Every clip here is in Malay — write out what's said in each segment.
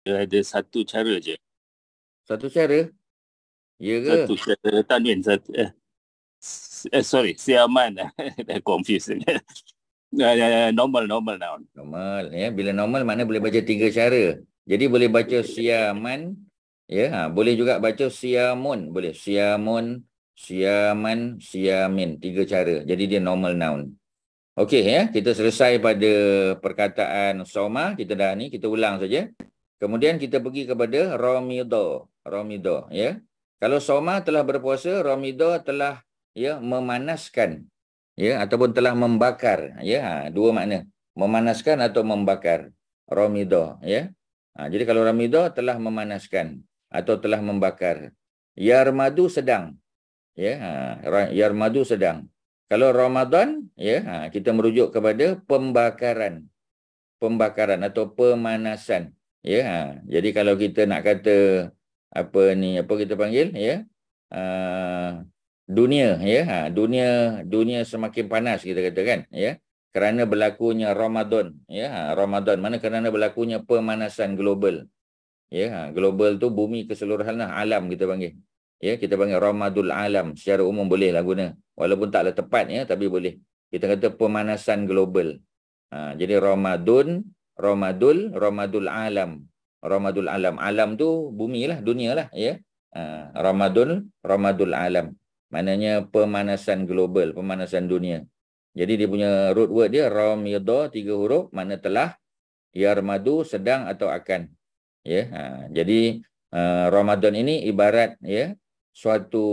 Ada satu cara je. Satu cara? Ya ke? Satu cara tanwin. Sorry, siaman. Dah confused. Normal noun. Normal ya. Bila normal makna boleh baca 3 cara. Jadi boleh baca siaman ya, boleh juga baca siamun, boleh siamun, siaman, siamin, 3 cara. Jadi dia normal noun. Okey ya, kita selesai pada perkataan soma, kita dah ni, kita ulang saja. Kemudian kita pergi kepada Ramadan. Ramadan ya. Kalau soma telah berpuasa, Ramadan telah ya memanaskan ya ataupun telah membakar ya. Dua makna. Memanaskan atau membakar. Ramadan ya. Jadi kalau Ramadan telah memanaskan atau telah membakar. Yarmadu sedang ya. Yarmadu sedang. Kalau Ramadan ya, kita merujuk kepada pembakaran. Pembakaran atau pemanasan. Ya, jadi kalau kita nak kata apa ni, apa kita panggil ya? Dunia ya, dunia semakin panas kita kata kan ya. Kerana berlakunya Ramadan ya, Ramadan mana kerana berlakunya pemanasan global. Ya, global tu bumi keseluruhan lah, alam kita panggil. Ya, kita panggil Ramadul Alam, secara umum boleh lah guna. Walaupun taklah tepat ya, tapi boleh. Kita kata pemanasan global. Jadi Ramadul Alam. Ramadul Alam. Alam tu bumi lah, dunia lah ya. Ramadul Alam. Maknanya pemanasan global, pemanasan dunia. Jadi dia punya root word dia Ramadan, 3 huruf, makna telah, yarmadu sedang atau akan. Ya, jadi Ramadan ini ibarat ya suatu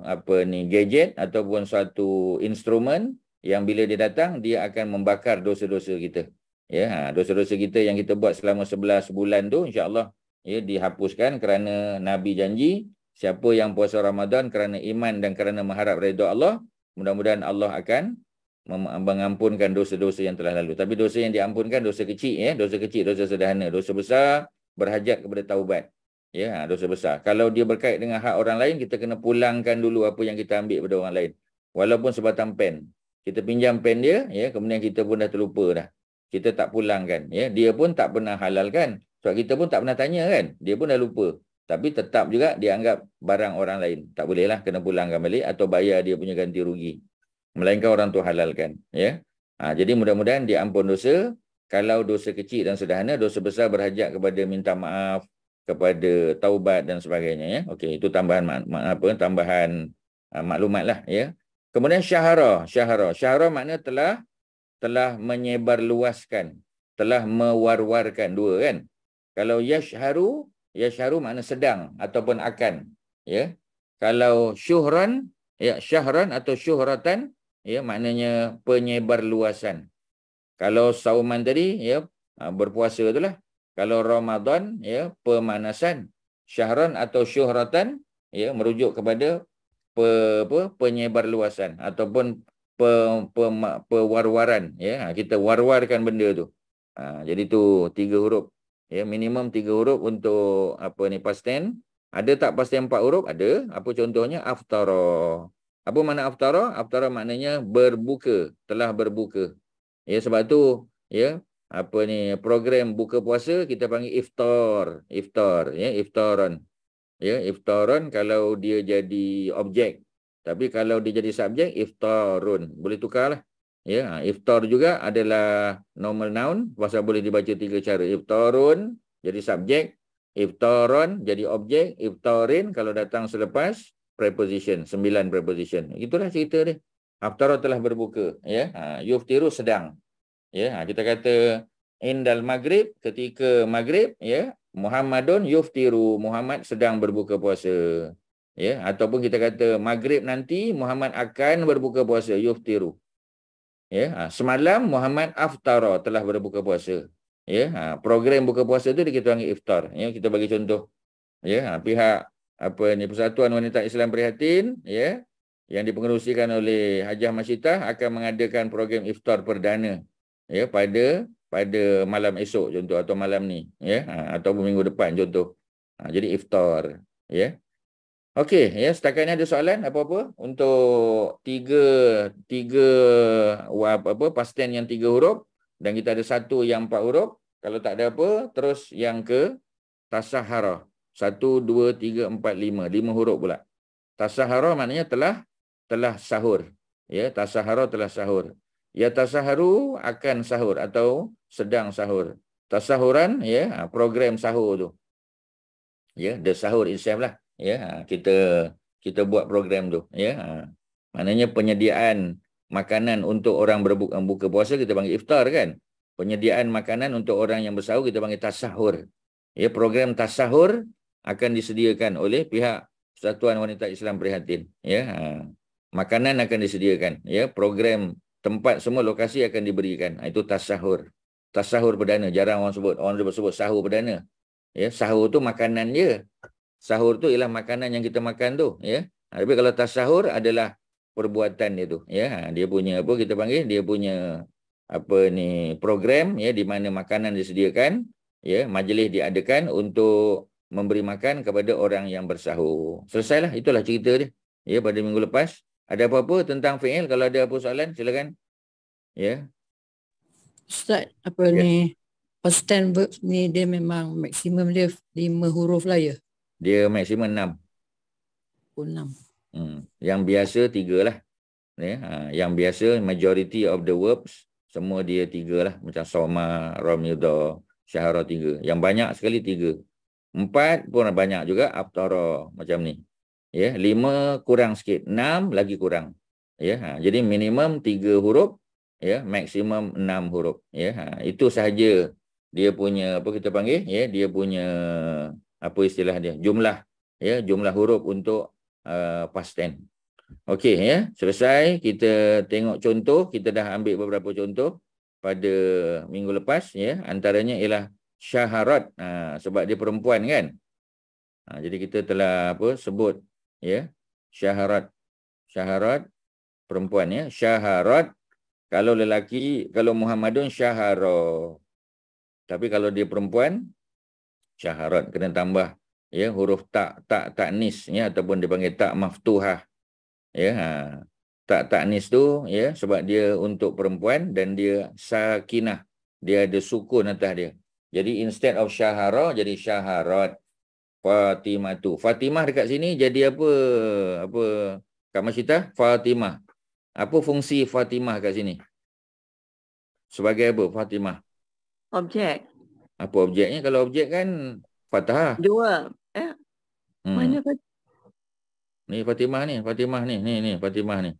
apa ni gadget ataupun suatu instrumen yang bila dia datang dia akan membakar dosa-dosa kita. Ya, dosa-dosa kita yang kita buat selama 11 bulan tu insya-Allah ya dihapuskan kerana Nabi janji siapa yang puasa Ramadan kerana iman dan kerana mengharap redha Allah, mudah-mudahan Allah akan mengampunkan dosa-dosa yang telah lalu. Tapi dosa yang diampunkan dosa kecil ya, dosa kecil, dosa sederhana, dosa besar berhajat kepada taubat. Ya, dosa besar. Kalau dia berkait dengan hak orang lain, kita kena pulangkan dulu apa yang kita ambil pada orang lain. Walaupun sebatang pen. Kita pinjam pen dia, ya, kemudian kita pun dah terlupa dah. Kita tak pulangkan, ya. Dia pun tak pernah halalkan. Sebab kita pun tak pernah tanya kan. Dia pun dah lupa. Tapi tetap juga dianggap barang orang lain. Tak bolehlah kena pulangkan balik atau bayar dia punya ganti rugi. Melainkan orang tu halalkan, ya. Jadi mudah-mudahan diampun dosa. Kalau dosa kecil dan sederhana, dosa besar berhajat kepada minta maaf, kepada taubat dan sebagainya ya. Okey, itu tambahan tambahan maklumat lah ya. Kemudian syahra makna telah menyebarluaskan, telah mewar-warkan, dua kan. Kalau yashharu makna sedang ataupun akan ya. Kalau syuhran ya, syahran atau syuhratan ya maknanya penyebarluasan. Kalau sauman tadi ya berpuasa itulah. Kalau Ramadan ya pemanasan. Syahran atau syuhratan ya merujuk kepada penyebarluasan ataupun pewar-waran ya. Kita war-warkan benda tu. Jadi tu 3 huruf ya, minimum 3 huruf untuk apa ni past tense. Ada tak past tense 4 huruf? Ada. Apa contohnya? Aftara. Apa makna aftara? Aftara maknanya berbuka, telah berbuka. Ya, sebab tu ya apa ni program buka puasa kita panggil iftar ya, iftaran ya, iftaran kalau dia jadi objek, tapi kalau dia jadi subjek iftarun, boleh tukarlah ya. Iftar juga adalah normal noun pasal boleh dibaca 3 cara. Iftarun jadi subjek, iftaran jadi objek, iftarin kalau datang selepas preposition, 9 preposition. Itulah cerita dia. Aftara telah berbuka ya. Yuftiru sedang. Ya, kita kata indal maghrib, ketika maghrib ya, Muhammadun yuftiru, Muhammad sedang berbuka puasa. Ya, ataupun kita kata maghrib nanti Muhammad akan berbuka puasa, yuftiru. Ya, semalam Muhammad aftara, telah berbuka puasa. Ya, program buka puasa tu kita panggil iftar. Ya, kita bagi contoh. Ya, pihak apa ni Persatuan Wanita Islam Prihatin ya yang dipengerusikan oleh Hajah Masyitah akan mengadakan program iftar perdana ya pada malam esok contoh atau malam ni ya atau minggu depan contoh. Jadi iftar ya. Okey ya, setakat ni ada soalan apa-apa untuk tiga past tense yang 3 huruf dan kita ada satu yang 4 huruf. Kalau tak ada apa terus yang ke tasahara. 1, 2, 3, 4, 5. 5 huruf pula. Tasahara maknanya telah sahur. Ya, tasahara telah sahur. Ya tasaharu akan sahur atau sedang sahur. Tasahuran ya, program sahur tu. Ya, the sahur itself lah. Ya, kita buat program tu, ya. Maknanya penyediaan makanan untuk orang berbuka puasa kita panggil iftar kan. Penyediaan makanan untuk orang yang bersahur kita panggil tasahur. Ya, program tasahur akan disediakan oleh pihak Persatuan Wanita Islam Prihatin, ya. Makanan akan disediakan, ya. Program tempat semua lokasi akan diberikan. Itu tasahur. Tasahur perdana, jarang orang sebut. Orang sebut sahur perdana. Ya, sahur tu makanan je. Sahur tu ialah makanan yang kita makan tu, ya. Tapi kalau tasahur adalah perbuatan dia tu, ya. Dia punya apa kita panggil? Dia punya apa ni program, ya, di mana makanan disediakan, ya, majlis diadakan untuk memberi makan kepada orang yang bersahur. Selesailah, itulah cerita dia. Ya, pada minggu lepas. Ada apa-apa tentang fi'il? Kalau ada apa soalan, silakan. Ya. Ustaz, apa ni? Past tense verbs ni dia memang maksimum dia 5 huruf lah ya? Dia maksimum 6. 6. Yang biasa 3 lah. Ya, yang biasa majority of the verbs semua dia 3 lah. Macam soma, ramyudha, syahara 3. Yang banyak sekali 3. 4 pun banyak juga, aftara macam ni. Ya, 5 kurang sikit, 6 lagi kurang. Ya, jadi minimum 3 huruf, ya, maksimum 6 huruf. Ya, itu sahaja dia punya apa kita panggil, ya, dia punya apa istilah dia, jumlah, ya, jumlah huruf untuk past tense. Okey, ya, selesai. Kita tengok contoh, kita dah ambil beberapa contoh pada minggu lepas, ya. Antaranya ialah syaharat, sebab dia perempuan kan. Jadi kita telah apa sebut, ya, syaharat perempuan, ya. Syaharat kalau lelaki, kalau Muhammadun syahara. Tapi kalau dia perempuan, syaharat, kena tambah, ya, huruf ta'nis, ya, ataupun dipanggil tak maftuhah. Ya, tak ta'nis tu, ya, sebab dia untuk perempuan dan dia sakinah. Dia ada sukun atas dia. Jadi instead of syahara jadi syaharat. Fatimatu. Fatimah dekat sini jadi apa? Apa Kak Masyitah? Fatimah. Apa fungsi Fatimah kat sini? Sebagai apa Fatimah? Objek. Apa objeknya? Kalau objek kan Fatah. 2. Mana Ni Fatimah ni. Fatimah ni. Ni Fatimah ni.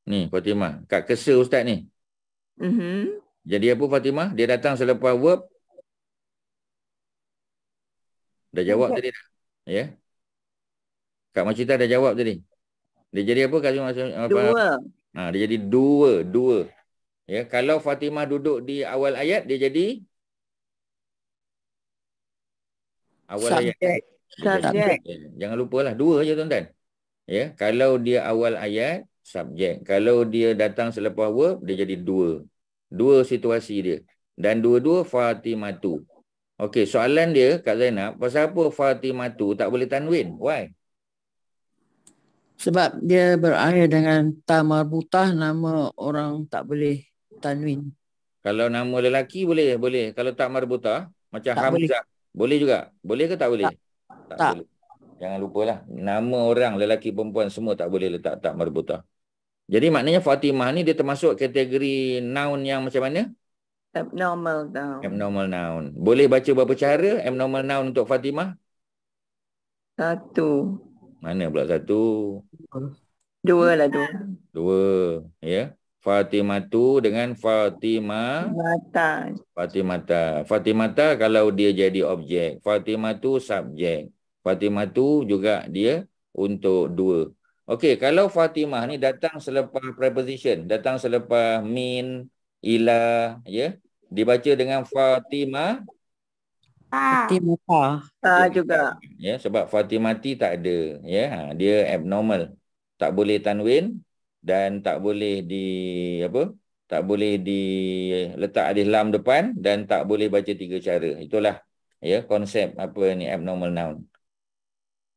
Ni Fatimah. Kat kesa Ustaz ni. Jadi apa Fatimah? Dia datang selepas verb. Dah jawab tadi dah. Ya. Kak Masyitah dah jawab tadi. Dia jadi apa? Dia jadi dua. Ya, kalau Fatimah duduk di awal ayat, dia jadi awal Subjek. ayat. Subjek. Jangan lupalah 2 je tuan-tuan. Ya, kalau dia awal ayat, subjek. Kalau dia datang selepas verb, dia jadi 2. 2 situasi dia. Dan dua-dua Fatimatu. Okey, soalan dia Kak Zainab, pasal apa Fatimatu tak boleh tanwin? Why? Sebab dia berakhir dengan ta marbutah, nama orang tak boleh tanwin. Kalau nama lelaki boleh. Kalau tak marbutah, macam Tak Hamzah, boleh juga. Boleh ke tak boleh? Tak. Boleh. Jangan lupalah, nama orang lelaki perempuan semua tak boleh letak tak marbutah. Jadi maknanya Fatimah ni dia termasuk kategori noun yang macam mana? Abnormal noun. Abnormal noun. Boleh baca berapa cara abnormal noun untuk Fatimah? 1. Mana pula 1? 2 lah 2. 2. Ya. Fatimatu dengan Fatimata. Fatimata kalau dia jadi objek. Fatimatu subjek. Fatimatu juga dia untuk 2. Okey, kalau Fatimah ni datang selepas preposition, datang selepas min, ila, ya. Dibaca dengan Fatimah. Fatimah. Juga. Ya, sebab Fatimati tak ada, ya. Dia abnormal. Tak boleh tanwin dan tak boleh tak boleh diletak alif lam depan dan tak boleh baca 3 cara. Itulah, ya, konsep apa ni abnormal noun.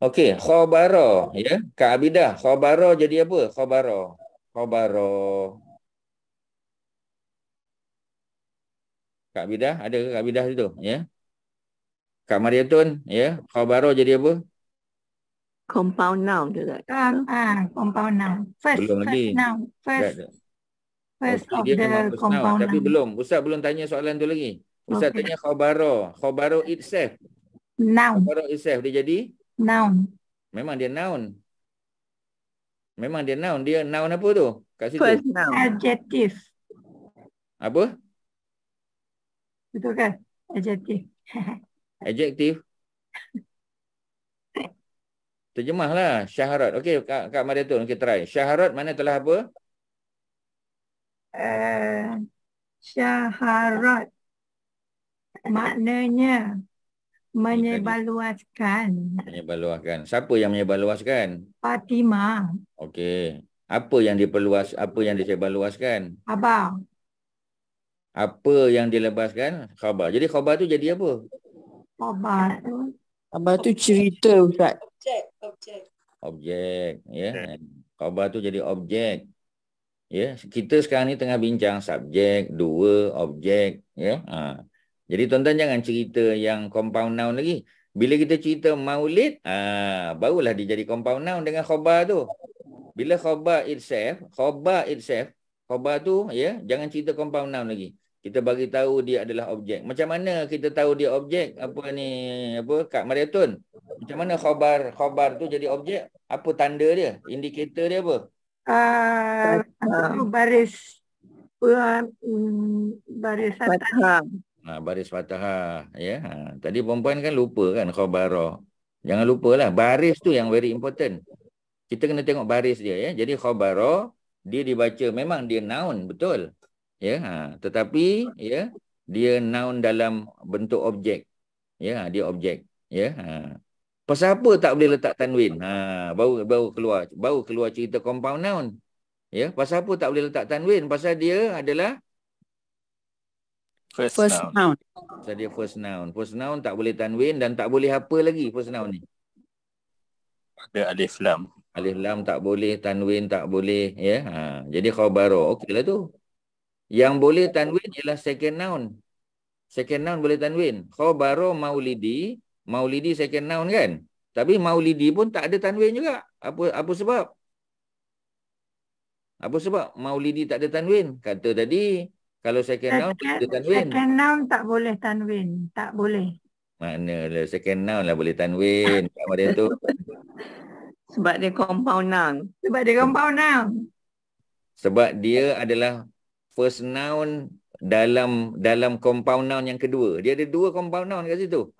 Okey, khabara, ya. Kak Abidah, khabara jadi apa? Khabara. Kak Abidah, ada ke Kak Abidah situ, ya? Kak Mariatun, ya, khabaro jadi apa? Compound noun juga. Compound noun. First Belum lagi. noun. First Okey, of dia the memang first noun, compound tapi noun. belum. Ustaz belum tanya soalan tu lagi. Ustaz Okey. tanya khabaro. Khabaro itself. Noun. Khabaro itself dia jadi Noun. memang dia noun. Memang dia noun. Dia noun apa tu? Kat situ. First noun. Adjective. Apa? Betul kan? Adjective. Adjektif. Terjemahlah syaharat. Okey, Kak Mariatun kita try. Syaharat mana telah apa? Syaharat. Maknanya menyebarluaskan. Menyebarluaskan. Siapa yang menyebarluaskan? Fatimah. Okey. Apa yang diperluas, apa yang disebarluaskan? Abang. Apa yang dilepaskan? Khabar. Jadi khabar tu jadi apa? Khabar tu. Khabar tu cerita, Ustaz. Objek, ya. Khabar tu jadi objek. Ya, kita sekarang ni tengah bincang subjek, dua, objek, ya. Jadi tuan-tuan jangan cerita yang compound noun lagi. Bila kita cerita maulid, barulah dia jadi compound noun dengan khabar tu. Bila khabar itself, khabar tu, ya, jangan cerita compound noun lagi. Kita bagi tahu dia adalah objek. Macam mana kita tahu dia objek? Apa ni, apa Kak Mariatun? Macam mana khabar tu jadi objek? Apa tanda dia? Indikator dia apa? Baris Fathah. Baris fathah, ya. Tadi perempuan kan lupa kan khabara. Jangan lupalah baris tu yang very important. Kita kena tengok baris dia, ya. Jadi khabara dia dibaca memang dia noun, betul. Ya, tetapi ya dia noun dalam bentuk objek. Ya, dia objek, ya. Pasal apa tak boleh letak tanwin? Baru keluar cerita compound noun. Ya, pasal apa tak boleh letak tanwin? Pasal dia adalah First noun. pasal dia first noun. First noun tak boleh tanwin dan tak boleh apa lagi first noun ni? Ada alif lam. Alif lam tak boleh, tanwin tak boleh, ya. Jadi khabara. Okeylah tu. Yang boleh tanwin ialah second noun. Second noun boleh tanwin. Khabara maulidi. Maulidi second noun kan? Tapi maulidi pun tak ada tanwin juga. Apa sebab? Apa sebab maulidi tak ada tanwin? Kata tadi, kalau second noun tak ada tanwin. Second noun tak boleh tanwin. Tak boleh. Manalah second noun lah boleh tanwin. Kat mana tu? Sebab dia compound noun. Sebab dia compound noun. Sebab dia adalah first noun dalam compound noun yang kedua. Dia ada dua compound noun kat situ.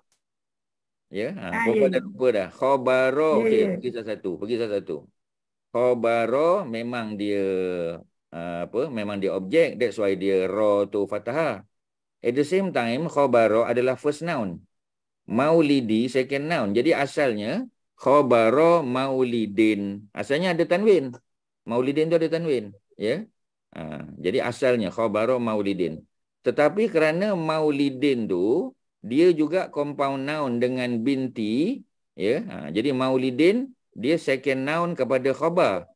Ya, perempuan dah lupa dah. Khabara, okey, pergi satu. Khabara memang dia memang dia objek, that's why dia ra tu fathah. At the same time khabara adalah first noun. Maulidi second noun. Jadi asalnya khabara maulidin. Asalnya ada tanwin. Maulidin tu ada tanwin, ya. Jadi asalnya khabara maulidin. Tetapi kerana maulidin tu dia juga compound noun dengan binti, ya. Jadi maulidin dia second noun kepada khabar.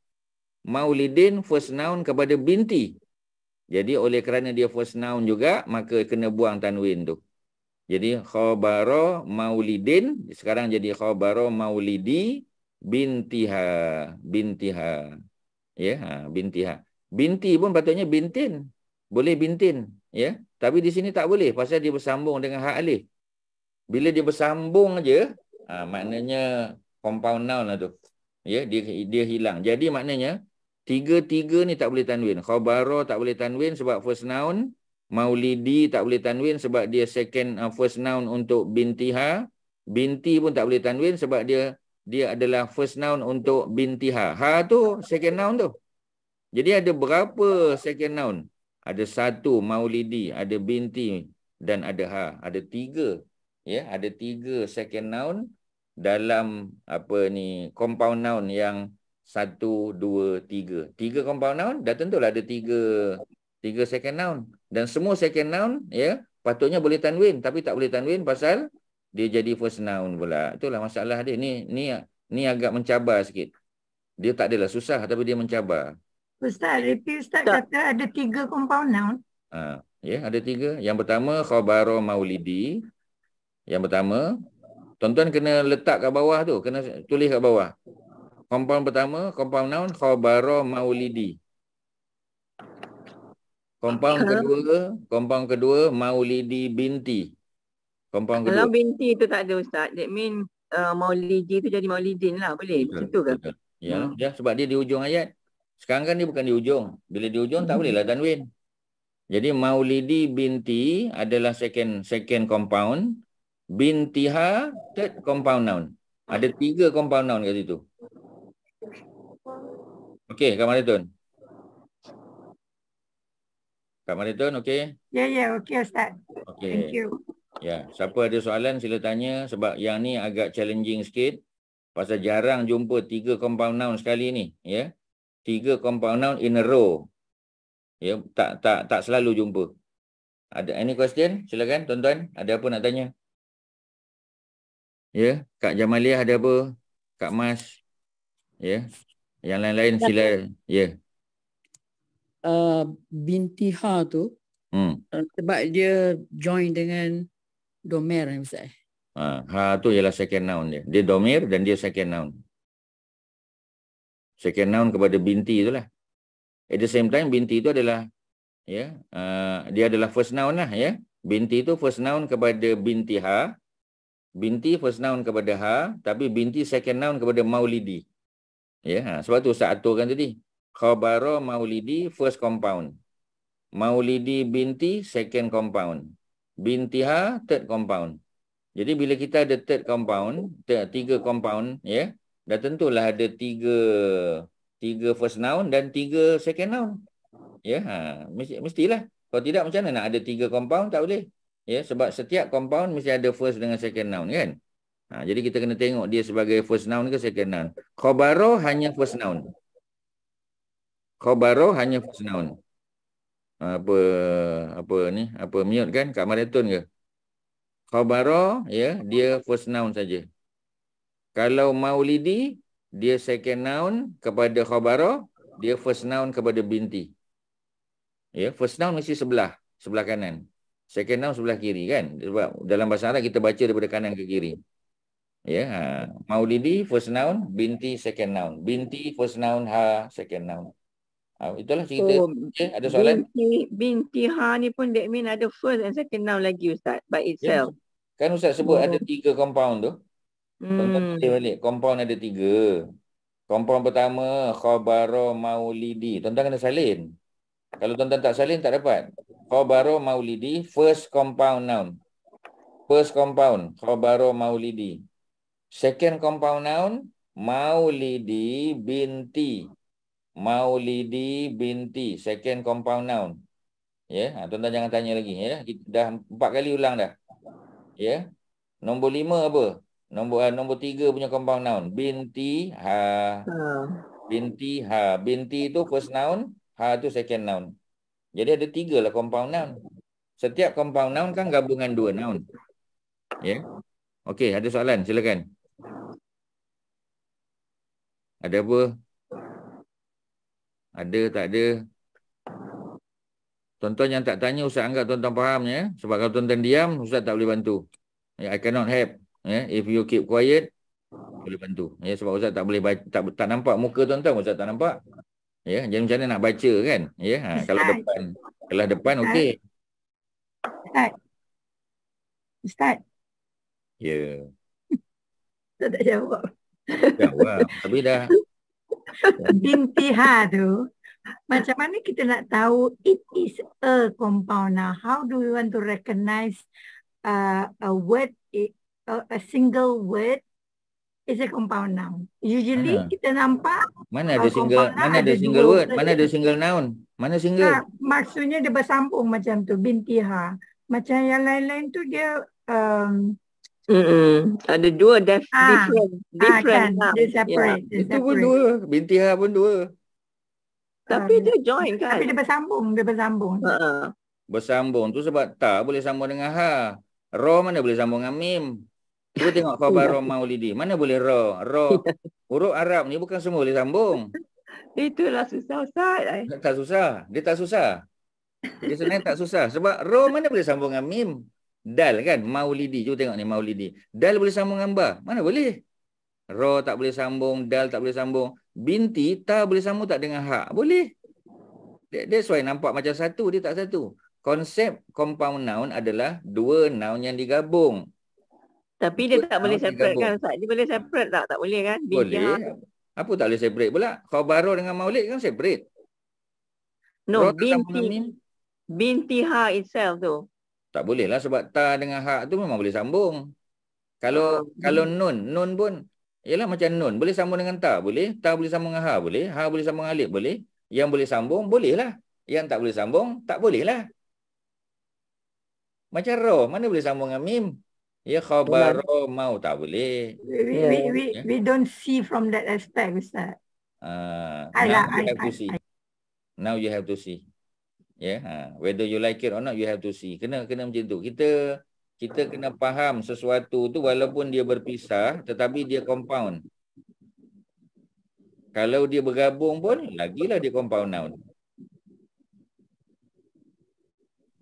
Maulidin first noun kepada binti. Jadi oleh kerana dia first noun juga, maka kena buang tanwin tu. Jadi khabara maulidin sekarang jadi khabara maulidi bintiha. Ya, bintiha. Binti pun patutnya bintin. Boleh bintin, ya. Tapi di sini tak boleh pasal dia bersambung dengan hak alif. Bila dia bersambung aja, maknanya compound noun lah tu. Ya, dia hilang. Jadi maknanya tiga-tiga ni tak boleh tanwin. Khabara tak boleh tanwin sebab first noun. Maulidi tak boleh tanwin sebab dia second first noun untuk bintiha. Binti pun tak boleh tanwin sebab dia adalah first noun untuk bintiha. Ha tu second noun tu. Jadi ada berapa second noun? Ada satu maulidi, ada binti dan ada ha. Ada tiga. Ya, ada tiga second noun dalam compound noun yang 1, 2, 3. 3 compound noun dah tentulah ada tiga second noun. Dan semua second noun, ya, patutnya boleh tanwin tapi tak boleh tanwin pasal dia jadi first noun pula. Itulah masalah dia. Ni agak mencabar sikit. Dia tak adalah susah tapi dia mencabar. Ustaz, Ustaz kata ada 3 compound noun. Ya, ada 3. Yang pertama khabara maulidi. Yang pertama, tuan-tuan kena letak kat bawah tu. Kena tulis kat bawah. Compound pertama, compound noun, khabara maulidi. Compound kedua, maulidi binti. Compound kedua. Kalau binti tu tak ada Ustaz, that mean maulidi tu jadi maulidin lah, boleh? Macam tu ke? Betul. Ya, sebab dia di ujung ayat. Sekarang kan dia bukan di ujung. Bila di ujung tak bolehlah tanwin. Jadi maulidi binti adalah second compound. Bintiha third compound noun. Ada 3 compound noun kat situ. Okey, Kak Maritun. Kak Maritun, okey? Ya, okey Ustaz. Okey. Thank you. Ya, siapa ada soalan sila tanya sebab yang ni agak challenging sikit. Pasal jarang jumpa 3 compound noun sekali ni, ya. 3 compound noun in a row. Ya, tak selalu jumpa. Ada any question? Silakan tuan-tuan, ada apa nak tanya? Ya, Kak Jamaliah ada apa? Kak Mas. Ya. Yang lain-lain sila. Ya. Bintiha tu sebab dia join dengan domer ni Ustaz. Ha tu ialah second noun dia. Dia domir dan dia second noun. Second noun kepada binti itulah. At the same time binti itu adalah ya, dia adalah first noun lah ya. Binti itu first noun kepada bintiha. Binti first noun kepada ha, tapi binti second noun kepada maulidi. Ya, sebab tu Ustaz aturkan tadi. Khabara maulidi first compound. Maulidi binti second compound. Bintiha third compound. Jadi bila kita ada third compound, 3 compound ya, dah tentulah ada 3 first noun dan 3 second noun. Ya, mestilah. Kalau tidak macam mana nak ada 3 compound, tak boleh. Ya, sebab setiap compound mesti ada first dengan second noun kan. Jadi kita kena tengok dia sebagai first noun ke second noun. Khabara hanya first noun. Khabara hanya first noun. Apa ni? Apa mute kan? Kak Maritun ke? Khabara ya, dia first noun saja. Kalau maulidi dia second noun kepada khabara, dia first noun kepada binti. Ya, first noun mesti sebelah kanan. Second noun sebelah kiri kan? Sebab dalam bahasa Arab kita baca daripada kanan ke kiri. Ya, maulidi first noun, binti second noun. Binti first noun, ha second noun. Itulah cerita. Ada soalan? Binti ha ni pun that mean ada first and second noun lagi Ustaz by itself. Ya, kan Ustaz sebut ada 3 compound tu. Tuan-tuan balik. Compound ada 3. Compound pertama khabara maulidi. Tuan-tuan kena salin. Kalau tuan-tuan tak salin tak dapat. Khabara maulidi first compound noun. First compound khabara maulidi. Second compound noun maulidi binti. Maulidi binti, second compound noun. Ya, tuan-tuan jangan tanya lagi ya. Kita dah 4 kali ulang dah. Ya. Nombor 5 apa? Nombor 3 punya compound noun. Binti ha. Binti ha. Binti itu first noun, ha itu second noun. Jadi ada 3 lah compound noun. Setiap compound noun kan gabungan 2 noun. Ya. Okey, ada soalan, silakan. Ada apa? Ada, tak ada? Tuan-tuan yang tak tanya, Ustaz anggap tuan-tuan faham ya. Sebab kalau tuan-tuan diam, Ustaz tak boleh bantu. I cannot help. If you keep quiet, boleh bantu. Sebab Ustaz tak boleh baca, tak nampak muka tuan-tuan, Ustaz tak nampak. Jadi macam mana nak baca kan? Kalau depan okey. Ustaz. Ya. Ustaz tak jawab. Jawab. Tapi dah. Bintiha tu, macam mana kita nak tahu it is a compound noun? How do we want to recognize a word, a single word is a compound noun? Usually kita nampak mana ada single word, mana ada single noun, mana single? Maksudnya dia bersambung macam tu, bintiha. Macam yang lain-lain tu dia ada 2 different kan? Dia separate. Itu pun 2. Bintiha pun 2. Tapi dia join kan? Tapi dia bersambung. Bersambung tu sebab tak boleh sambung dengan ha. Ra mana boleh sambung dengan mim. Cuba tengok khabara maulidi. Mana boleh ra. Huruf Arab ni bukan semua boleh sambung. Itulah susah Ustaz. Tak susah. Dia tak susah. Dia sebenarnya tak susah. Sebab ra mana boleh sambung dengan mim. Dal kan, maulidi. Cuba tengok ni maulidi. Dal boleh sambung dengan ba? Mana boleh? Ra tak boleh sambung, dal tak boleh sambung. Binti, ta boleh sambung tak dengan ha? Boleh. That's why nampak macam satu, dia tak satu. Konsep compound noun adalah dua noun yang digabung. Tapi dia Dua tak boleh noun separate digabung. kan Ustaz? Dia boleh separate tak? Tak boleh kan? Binti ha. Boleh. Apa tak boleh separate pula? Khabarah dengan maulid kan separate. No, Ra tak sambung dengan mim. binti ha itself tu. Tak boleh lah sebab ta dengan ha tu memang boleh sambung. Kalau nun pun ialah macam nun boleh sambung dengan ta, boleh. Ta boleh sambung dengan ha, boleh. Ha boleh sambung dengan alif, boleh. Yang boleh sambung boleh lah. Yang tak boleh sambung tak boleh lah. Macam ra, mana boleh sambung dengan mim? Ya khabar mau tak boleh. We don't see from that aspect, Ustaz. Now you have to see. Whether you like it or not, you have to see. Kena macam tu. Kita kena faham sesuatu tu walaupun dia berpisah tetapi dia compound. Kalau dia bergabung pun lagilah dia compound noun.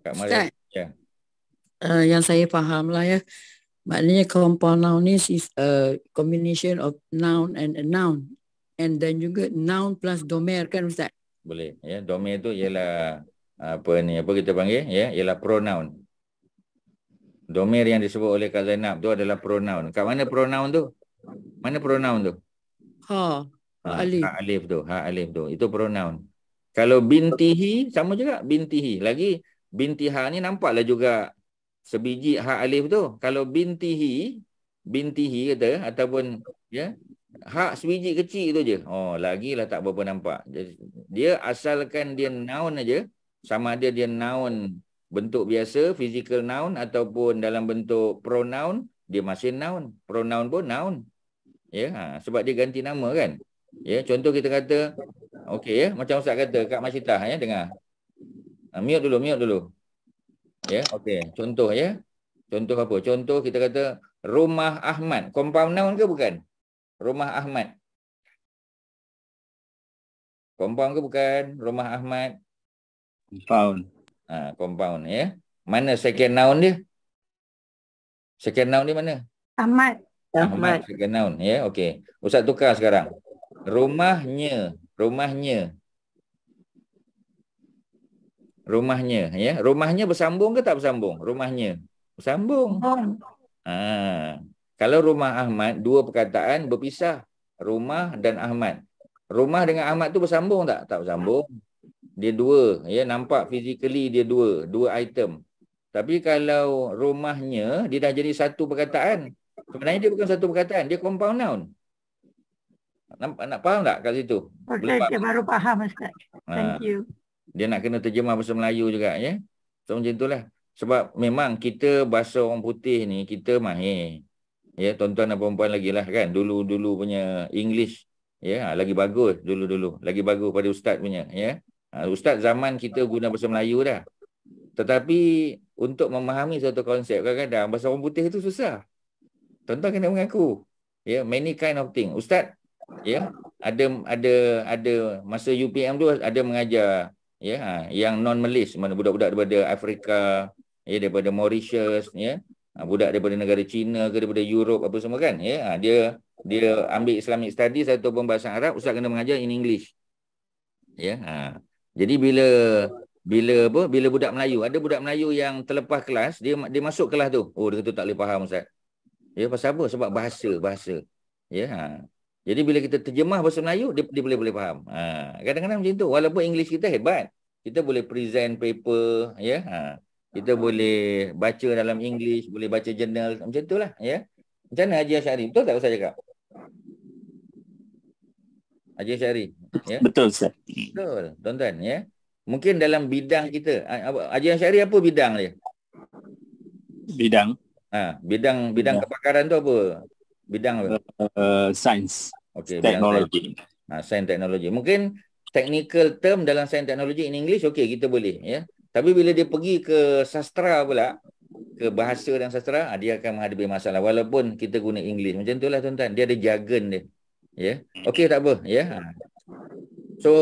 Kak Maria. Ya. Yang saya faham lah ya. Maknanya compound noun ni is a combination of noun and a noun. And then juga noun plus domer kan Ustaz? Boleh. Ya, domer tu ialah apa kita panggil ya, ialah pronoun. Domer yang disebut oleh Kak Zainab tu adalah pronoun. Kat mana pronoun tu? Mana pronoun tu? Alif. Ha alif tu. Itu pronoun. Kalau bintihi sama juga bintihi. Lagi bintiha ni nampaklah juga sebiji ha alif tu. Kalau bintihi kata ataupun ya hak sebiji kecil tu je. Lagilah tak berapa nampak. Dia asalkan dia noun aja, sama ada dia noun bentuk biasa, physical noun ataupun dalam bentuk pronoun, dia masih noun. Pronoun pun noun. Ya, sebab dia ganti nama kan. Ya, contoh kita kata okey ya, macam Ustaz kata Kak Masyitah ya, dengar. Mute dulu. Ya, okey. Contoh ya. Contoh apa? Contoh kita kata rumah Ahmad. Compound noun ke bukan? Rumah Ahmad. Compound ke bukan? Rumah Ahmad. Compound. Compound ya. Mana second noun dia? Second noun dia mana? Ahmad second noun ya. Okey. Ustaz tukar sekarang. Rumahnya ya. Rumahnya bersambung ke tak bersambung? Rumahnya bersambung. Kalau rumah Ahmad dua perkataan berpisah. Rumah dan Ahmad. Rumah dengan Ahmad tu bersambung tak? Tak bersambung. Dia dua, ya, nampak physically dia dua item. Tapi kalau rumahnya dia dah jadi satu perkataan. Sebenarnya dia bukan satu perkataan, dia compound noun. Nak faham tak kat situ? Okay, saya baru faham Ustaz. Thank you. Dia nak kena terjemah bahasa Melayu juga ya. So macam itulah. Sebab memang kita bahasa orang putih ni kita mahir. Ya, tuan-tuan dan perempuan lagi lah kan. Dulu punya English ya, lagi bagus dulu. Lagi bagus pada ustaz punya ya. Ustaz zaman kita guna bahasa Melayu dah. Tetapi untuk memahami satu konsep kadang-kadang bahasa orang putih itu susah. Tuan-tuan kena mengaku. Ya, many kind of thing. Ustaz ya, ada masa UPM tu ada mengajar ya, yang non-Malaysia, mana budak-budak daripada Afrika, ya, daripada Mauritius ya. Budak daripada negara China ke daripada Europe apa semua kan ya. Dia ambil Islamic Studies ataupun bahasa Arab, ustaz kena mengajar in English. Ya. Jadi bila budak Melayu, ada budak Melayu yang terlepas kelas, dia masuk kelas tu. Dia kata tak boleh faham ustaz. Ya, pasal apa? Sebab bahasa. Ya. Jadi bila kita terjemah bahasa Melayu, dia boleh faham. Kadang-kadang macam tu. Walaupun English kita hebat, kita boleh present paper, ya. Kita boleh baca dalam English, boleh baca jurnal, macam itulah, ya. Macam mana Haji Asy'ari? Betul tak Ustaz cakap? Haji Asy'ari, ya. Betul Ustaz. Betul, tuan-tuan, ya. Mungkin dalam bidang kita, Haji Asy'ari apa bidang dia? Bidang kepakaran tu apa? Bidang apa? Sains. Okey, teknologi. Sains teknologi. Mungkin technical term dalam sains teknologi in English okey, kita boleh, ya. Tapi bila dia pergi ke sastra pula, ke bahasa dan sastra, dia akan menghadapi masalah walaupun kita guna English. Macam itulah tuan-tuan, dia ada jargon dia. Ya. Okey, tak apa, ya. So,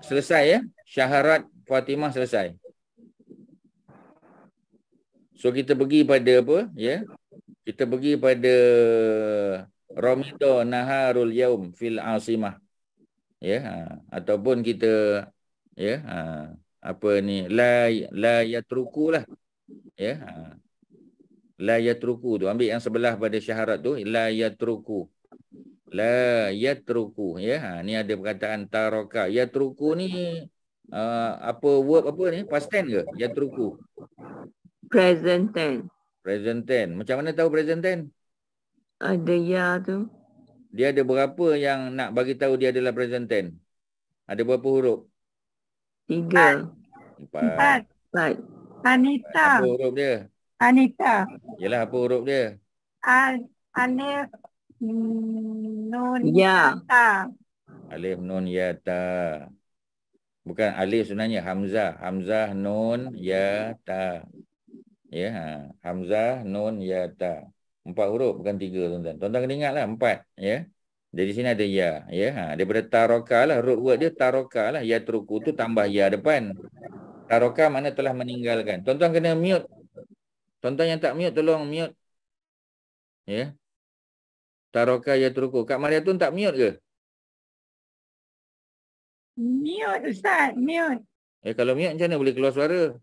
selesai ya. Syaharat Fatimah selesai. So kita pergi pada apa? Ya. Kita pergi pada Ramida naharul yaum fil asimah. Ya, ataupun kita ya, apa ni la yatruku lah. Ya. La yatruku tu ambil yang sebelah pada syaharat tu, la yatruku. La yatruku ya. Ni ada perkataan taraka. Yatruku ni apa verb apa ni? Past tense ke? Yatruku. Present tense. Present tense. Macam mana tahu present tense? Ada ya tu. Dia ada berapa yang nak bagi tahu dia adalah present tense? Ada berapa huruf? 3. 4. 4. Anita. Apa huruf dia? Anita. Yalah, apa huruf dia? Alif nun Ya. ta. Alif nun ya ta. Bukan alif sebenarnya, hamzah. Hamzah nun ya ta. Ya, hamzah nun ya ta. 4 huruf bukan 3, tuan-tuan. Tuan-tuan kena ingatlah 4, ya. Jadi sini ada ya, ya. Daripada taroka lah, root word dia taroka lah. Ya truku tu tambah ya depan. Taroka mana telah meninggalkan. Tuan-tuan kena mute. Tuan-tuan yang tak mute tolong mute. Ya. Taroka ya truku. Kak Mariatun tak mute ke? Mute Ustaz, mute. Kalau mute macam mana boleh keluar suara?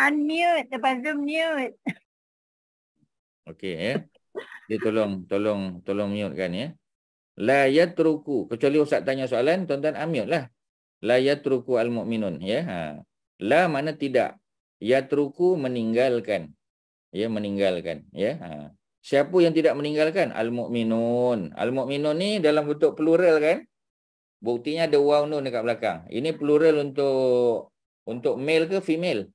Unmute, lepas tu mute. Okey, ya. Dia tolong mute kan, ya. La yatruku. Kecuali Ustaz tanya soalan, tuan-tuan unmute lah. La yatruku al-mu'minun, ya. La mana tidak. Yatruku meninggalkan. Ya, meninggalkan, ya. Siapa yang tidak meninggalkan? Al-mu'minun. Al-mu'minun ni dalam bentuk plural kan? Buktinya ada waw nun dekat belakang. Ini plural untuk male ke female?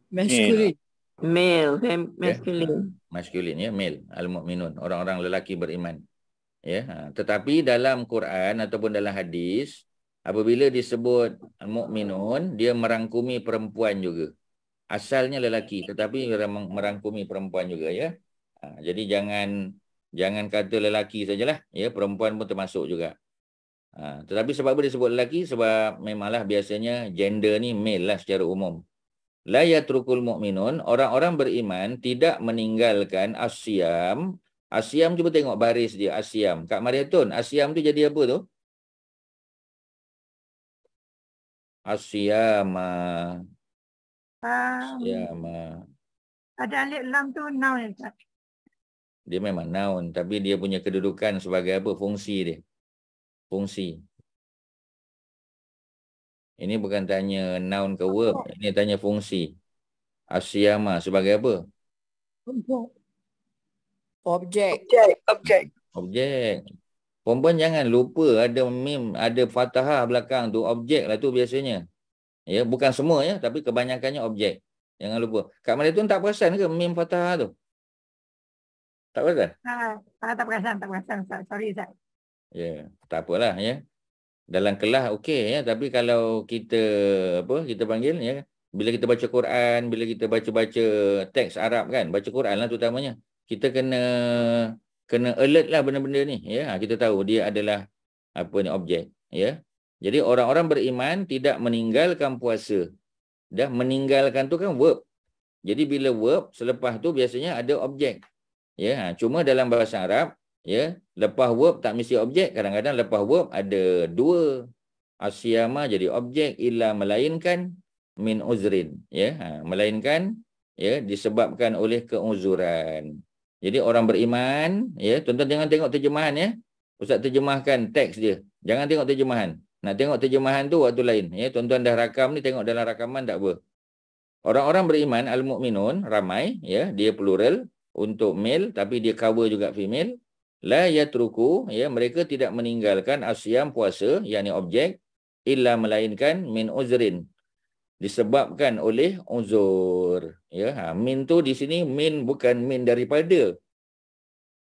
Masculine. Male, masculine. Masculine, ya, male. Al-mu'minun, orang-orang lelaki beriman. Ya, tetapi dalam Quran ataupun dalam hadis, apabila disebut al-mu'minun, dia merangkumi perempuan juga. Asalnya lelaki, tetapi merangkumi perempuan juga, ya. Jadi jangan kata lelaki sajalah, ya, perempuan pun termasuk juga. Tetapi sebab apa disebut lelaki? Sebab memanglah biasanya gender ni male lah secara umum. La yatrukul mu'minun, orang-orang beriman tidak meninggalkan asyam. Asyam, cuba tengok baris dia, asyam. Kak Mariatun, asyam tu jadi apa tu? Asyama. Asyama. Ada alif lam tu noun Ustaz. Dia memang noun, tapi dia punya kedudukan sebagai apa? Fungsi dia. Fungsi. Ini bukan tanya noun ke verb, ini tanya fungsi. Asyama sebagai apa? Objek. Objek. Perempuan jangan lupa ada mim, ada fathah belakang tu, objek lah tu biasanya. Ya, bukan semua ya, tapi kebanyakannya objek. Jangan lupa. Kak Mariatun tak perasan ke mim fathah tu? Tak perasan? Tak perasan. Sorry Ustaz. Ya, tak apalah ya. Dalam kelas okey ya, tapi kalau kita kita panggil ya, bila kita baca Quran, bila kita baca teks Arab kan, baca Quran lah terutamanya, kita kena alert lah benda-benda ni ya. Kita tahu dia adalah objek ya. Jadi orang-orang beriman tidak meninggalkan puasa. Dah meninggalkan tu kan verb. Jadi bila verb selepas tu biasanya ada objek. Ya, cuma dalam bahasa Arab ya, lepas verb tak mesti objek. Kadang-kadang lepas verb ada dua. Asyama jadi objek, illa melainkan min uzrin ya, melainkan ya disebabkan oleh keuzuran. Jadi orang beriman ya, tuan-tuan jangan tengok terjemahan ya. Ustaz terjemahkan teks dia. Jangan tengok terjemahan. Nak tengok terjemahan tu waktu lain ya. Tuan-tuan dah rakam ni, tengok dalam rakaman tak apa. Orang-orang beriman al-mu'minun ramai ya, dia plural untuk male tapi dia cover juga female. La yatruku ya, mereka tidak meninggalkan asyam puasa, yakni objek, illa melainkan min uzrin, disebabkan oleh uzur ya. Min tu di sini min bukan min daripada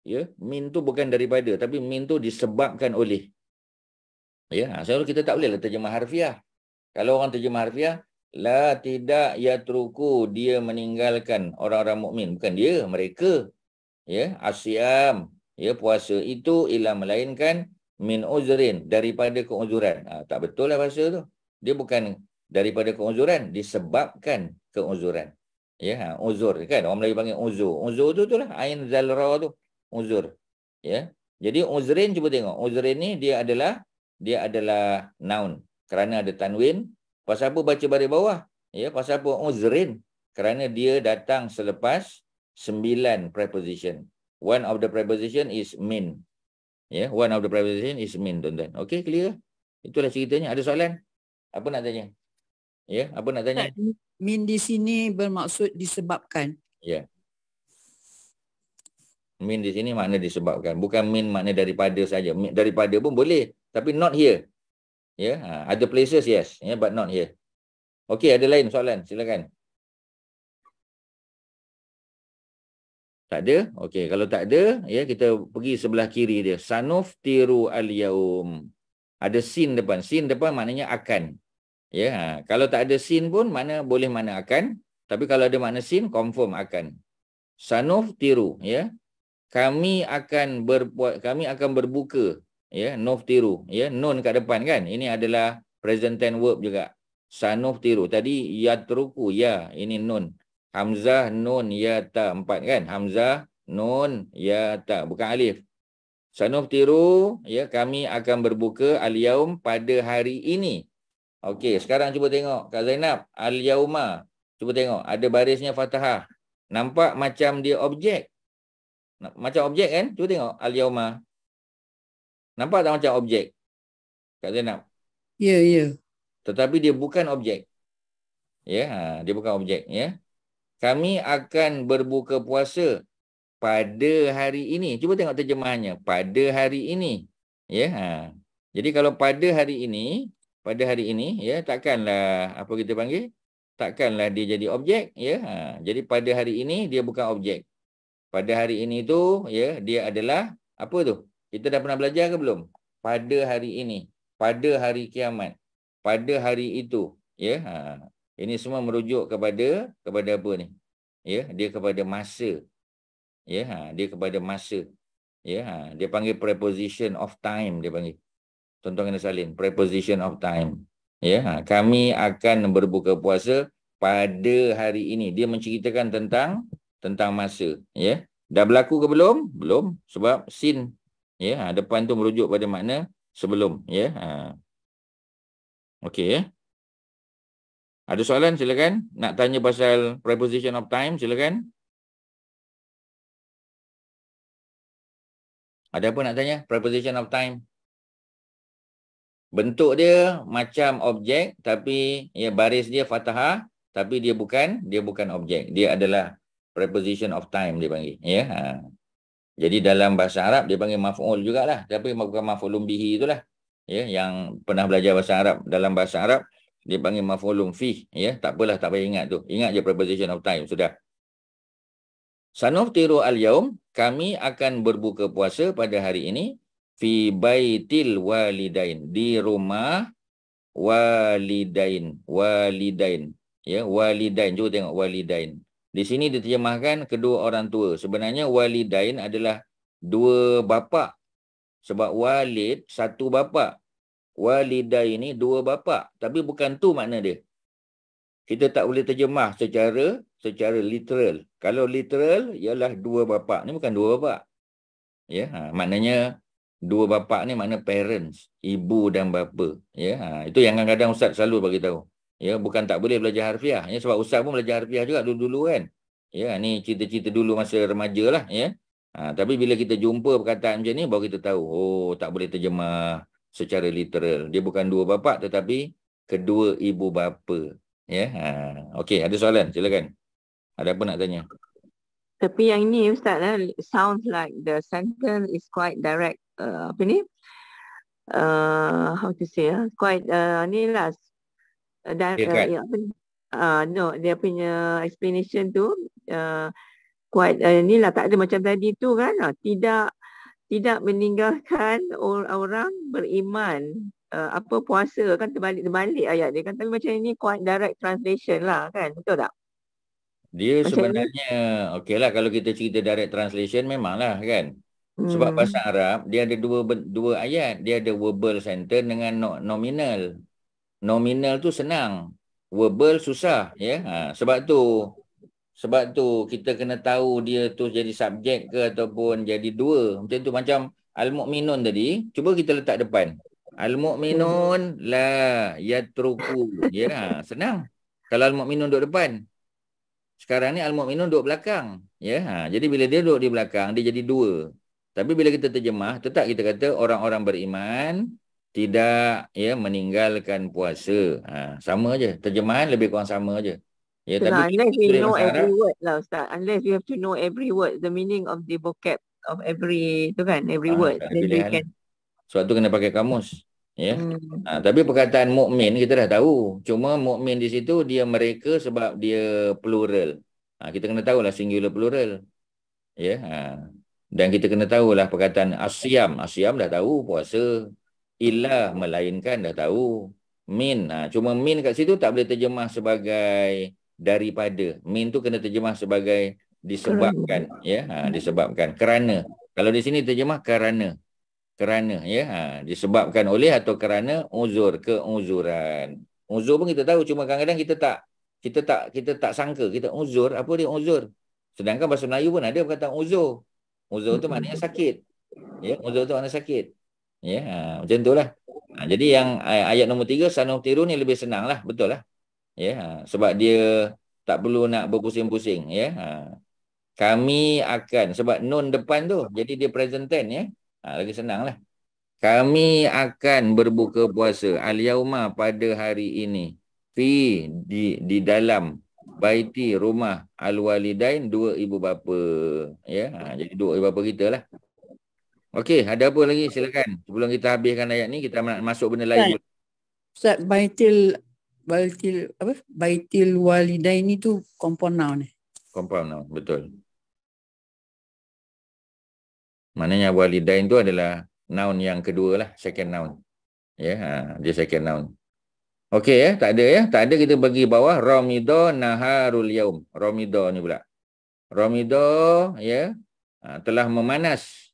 ya, min tu bukan daripada, tapi min tu disebabkan oleh ya. Selalu kita tak boleh lah terjemah harfiah. Kalau orang terjemah harfiah, la tidak yatruku, dia meninggalkan orang-orang mukmin, bukan dia, mereka ya. Asyam ya, puasa itu illa melainkan min uzrin, daripada keuzuran. Tak betul lah bahasa tu. Dia bukan daripada keuzuran disebabkan keuzuran. Ya, uzur kan orang Melayu panggil uzur. Uzur tu itulah ain zal ra tu, uzur. Ya. Jadi uzrin cuba tengok. Uzrin ni dia adalah noun kerana ada tanwin. Pasal apa baca baris bawah? Ya, pasal apa uzrin? Kerana dia datang selepas 9 preposition. One of the preposition is min. Ya, one of the preposition is min, tuan-tuan. Okey, clear? Itulah ceritanya. Ada soalan? Apa nak tanya? Ya, apa nak tanya? Min di sini bermaksud disebabkan. Ya. Min di sini makna disebabkan. Bukan min makna daripada saja. Daripada pun boleh. Tapi not here. Ya, other places yes. Ya, but not here. Okey, ada lain soalan? Silakan. Tak ada? Okey, kalau tak ada, ya kita pergi sebelah kiri dia. Sanuftiru al-yaum. Ada sin depan. Sin depan maknanya akan. Ya, kalau tak ada sin pun boleh mana akan, tapi kalau ada makna sin confirm akan. Sanuftiru, ya. Kami akan berbuka, ya, nuftiru, ya, nun kat depan kan. Ini adalah present tense verb juga. Sanuftiru. Tadi yatruku, ya, ini nun. Hamzah, nun, ya, ta, 4 kan. Hamzah, nun, ya, ta, bukan alif. Sanuftiru, ya, kami akan berbuka al-yaum pada hari ini. Okey, sekarang cuba tengok Kak Zainab, al-yauma. Cuba tengok, ada barisnya fathah. Nampak macam dia objek. Macam objek kan? Cuba tengok al-yauma. Nampak tak macam objek? Kak Zainab. Ya, ya. Tetapi dia bukan objek. Ya, dia bukan objek, ya. Kami akan berbuka puasa pada hari ini. Cuba tengok terjemahannya. Pada hari ini. Ya. Jadi kalau pada hari ini, ya, takkanlah apa kita panggil? Takkanlah dia jadi objek, ya. Jadi pada hari ini dia bukan objek. Pada hari ini tu, ya, dia adalah apa tu? Kita dah pernah belajar ke belum? Pada hari ini, pada hari kiamat, pada hari itu, ya. Ini semua merujuk kepada apa ni? Ya, dia kepada masa. Ya, dia kepada masa. Ya, dia panggil preposition of time dia panggil. Tuan-tuan kena salin, preposition of time. Ya, kami akan berbuka puasa pada hari ini. Dia menceritakan tentang masa. Ya, dah berlaku ke belum? Belum, sebab sin. Ya, depan tu merujuk pada makna sebelum. Ya, okey. Ya. Ada soalan? Silakan. Nak tanya pasal preposition of time? Silakan. Ada apa nak tanya? Preposition of time. Bentuk dia macam objek tapi ya baris dia fathah tapi dia bukan objek. Dia adalah preposition of time dia panggil, ya. Jadi dalam bahasa Arab dia panggil maf'ul jugalah, tapi bukan maf'ulun bihi itulah. Ya, yang pernah belajar bahasa Arab, dalam bahasa Arab dia panggil maf'ulun fih, ya. Tak apalah, tak payah ingat tu. Ingat je preposition of time sudah. Sanuftiru al-yaum, kami akan berbuka puasa pada hari ini. Fi baitil walidain, di rumah walidain. Ya, walidain. Cuba tengok walidain. Di sini diterjemahkan kedua orang tua. Sebenarnya walidain adalah dua bapa. Sebab walid satu bapa. Walidain ni dua bapa. Tapi bukan tu makna dia. Kita tak boleh terjemah secara literal. Kalau literal ialah dua bapa. Ni bukan dua bapa. Ya, maknanya dua bapa ni makna parents, ibu dan bapa. Ya, itu yang kadang-kadang ustaz selalu bagi tahu. Ya, bukan tak boleh belajar harfiah. Ya, sebab ustaz pun belajar harfiah juga dulu-dulu kan. Ya, ni cerita-cerita dulu masa remaja lah. Ya. Tapi bila kita jumpa perkataan macam ni, baru kita tahu. Oh, tak boleh terjemah secara literal. Dia bukan dua bapa tetapi kedua ibu bapa. Ya. Okey, ada soalan? Silakan. Ada apa nak tanya? Tapi yang ni Ustaz lah, sounds like the sentence is quite direct. Apa ni? How to say? Quite ni lah. No, dia punya explanation tu quite ni lah, tak ada macam tadi tu kan. Tidak meninggalkan orang beriman. Apa puasa kan terbalik ayat dia kan. Tapi macam ini quite direct translation lah kan. Betul tak? Dia sebenarnya okey lah kalau kita cerita direct translation memanglah kan. Sebab bahasa Arab dia ada dua ayat. Dia ada verbal sentence dengan nominal. Nominal tu senang. verbal susah, ya. Sebab tu kita kena tahu dia tu jadi subjek ke ataupun jadi dua. Macam tu, macam al-mu'minun tadi, cuba kita letak depan. Al-mu'minun la yatruku. Ya, senang. Kalau al-mu'minun duduk depan. Sekarang ni al-mu'minun duduk belakang. Ya, jadi bila dia duduk di belakang, dia jadi dua. Tapi bila kita terjemah, tetap kita kata orang-orang beriman tidak meninggalkan puasa. Sama je. Terjemahan lebih kurang sama je. Ya, Itulah, tapi unless we tulis know bahasa Arab, every word lah Ustaz. Unless we have to know every word, the meaning of the vocab of every tu kan, every word. tak ada Then we pilihan. can. Sebab tu kena pakai kamus. Ya. Hmm. Tapi perkataan mukmin kita dah tahu. Cuma mukmin di situ dia mereka sebab dia plural. Kita kena tahulah singular plural. Ya. Dan kita kena tahulah perkataan asyam. Asyam dah tahu puasa. Ilah melainkan dah tahu. Min. Cuma min kat situ tak boleh terjemah sebagai daripada. Min tu kena terjemah sebagai disebabkan. Ya. Disebabkan. Kerana. Kalau di sini terjemah kerana. Kerana, ya. Disebabkan oleh atau kerana uzur, keuzuran. Uzur pun kita tahu, cuma kadang-kadang kita tak sangka. Kita uzur, apa dia uzur? Sedangkan bahasa Melayu pun ada perkataan uzur. Uzur tu maknanya sakit. Ya, uzur tu maknanya sakit. Ya, macam itulah. Jadi yang ayat nombor 3, sanuftiru ni lebih senang lah, betul lah. Ya, sebab dia tak perlu nak berpusing-pusing. Ya, kami akan, sebab nun depan tu, jadi dia present tense, ya. Lagi senang lah. Kami akan berbuka puasa al-yauma pada hari ini. Di dalam baiti rumah al-walidain, dua ibu bapa. Ya, jadi dua ibu bapa kita lah. Okey, ada apa lagi? Silakan. Sebelum kita habiskan ayat ni, kita nak masuk benda lain. Ustaz, baitil walidain itu compound noun. Compound noun, betul. Maknanya walidain tu adalah noun yang kedua lah, second noun. Ya, dia second noun. Okey ya, tak ada ya. Tak ada, kita bagi bawah Ramadan naharul yaum. Ramadan ni pula. Ramadan ya, telah memanas.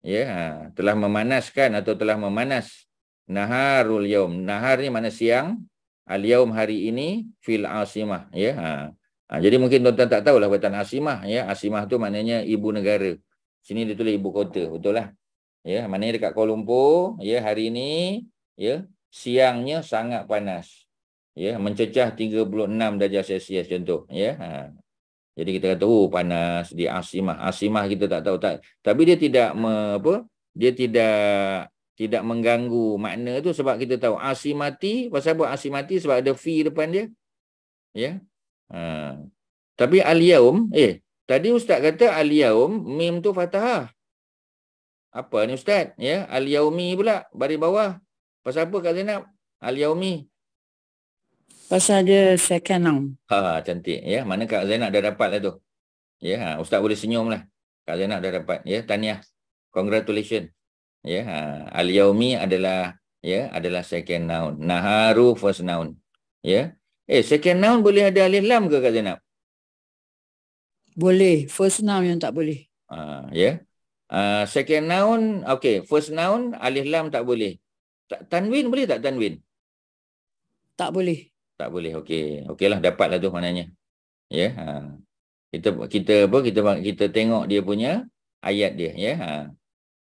Ya, telah memanaskan atau telah memanas naharul yaum. Nahar ni makna siang, al yaum hari ini fil asimah ya. Jadi mungkin tuan-tuan tak tahulah perkataan asimah ya. Asimah tu maknanya ibu negara. Sini dia tulis ibu kota, betul lah. Ya, maknanya dekat Kuala Lumpur, ya, hari ini, ya, siangnya sangat panas. Ya, mencecah 36 darjah Celsius contoh, ya. Jadi kita kata panas di Asimah. Asimah kita tak tahu tak. Tapi dia tidak dia tidak mengganggu makna tu sebab kita tahu asimati, pasal apa asimati? Sebab ada fi depan dia. Ya. Tapi al-yaum, tadi Ustaz kata al-yaum, mim tu fathah. Apa ni Ustaz? Ya, al-yaumi pula, baris bawah. Pasal apa Kak Zainab? Al-yaumi. Pasal dia second noun. Cantik. Ya, mana Kak Zainab dah dapat lah tu. Ya, Ustaz boleh senyum lah. Kak Zainab dah dapat. Ya, tahniah. Congratulations. Ya, al-yaumi adalah second noun. Naharu first noun. Ya. Second noun boleh ada alif lam ke Kak Zainab? Boleh. First noun yang tak boleh. Ya. Second noun, okey. First noun, alif lam tak boleh. Tanwin boleh tak tanwin? Tak boleh. Tak boleh, okey. Okeylah, dapatlah tu maknanya. Ya. Kita tengok dia punya ayat dia. Ya.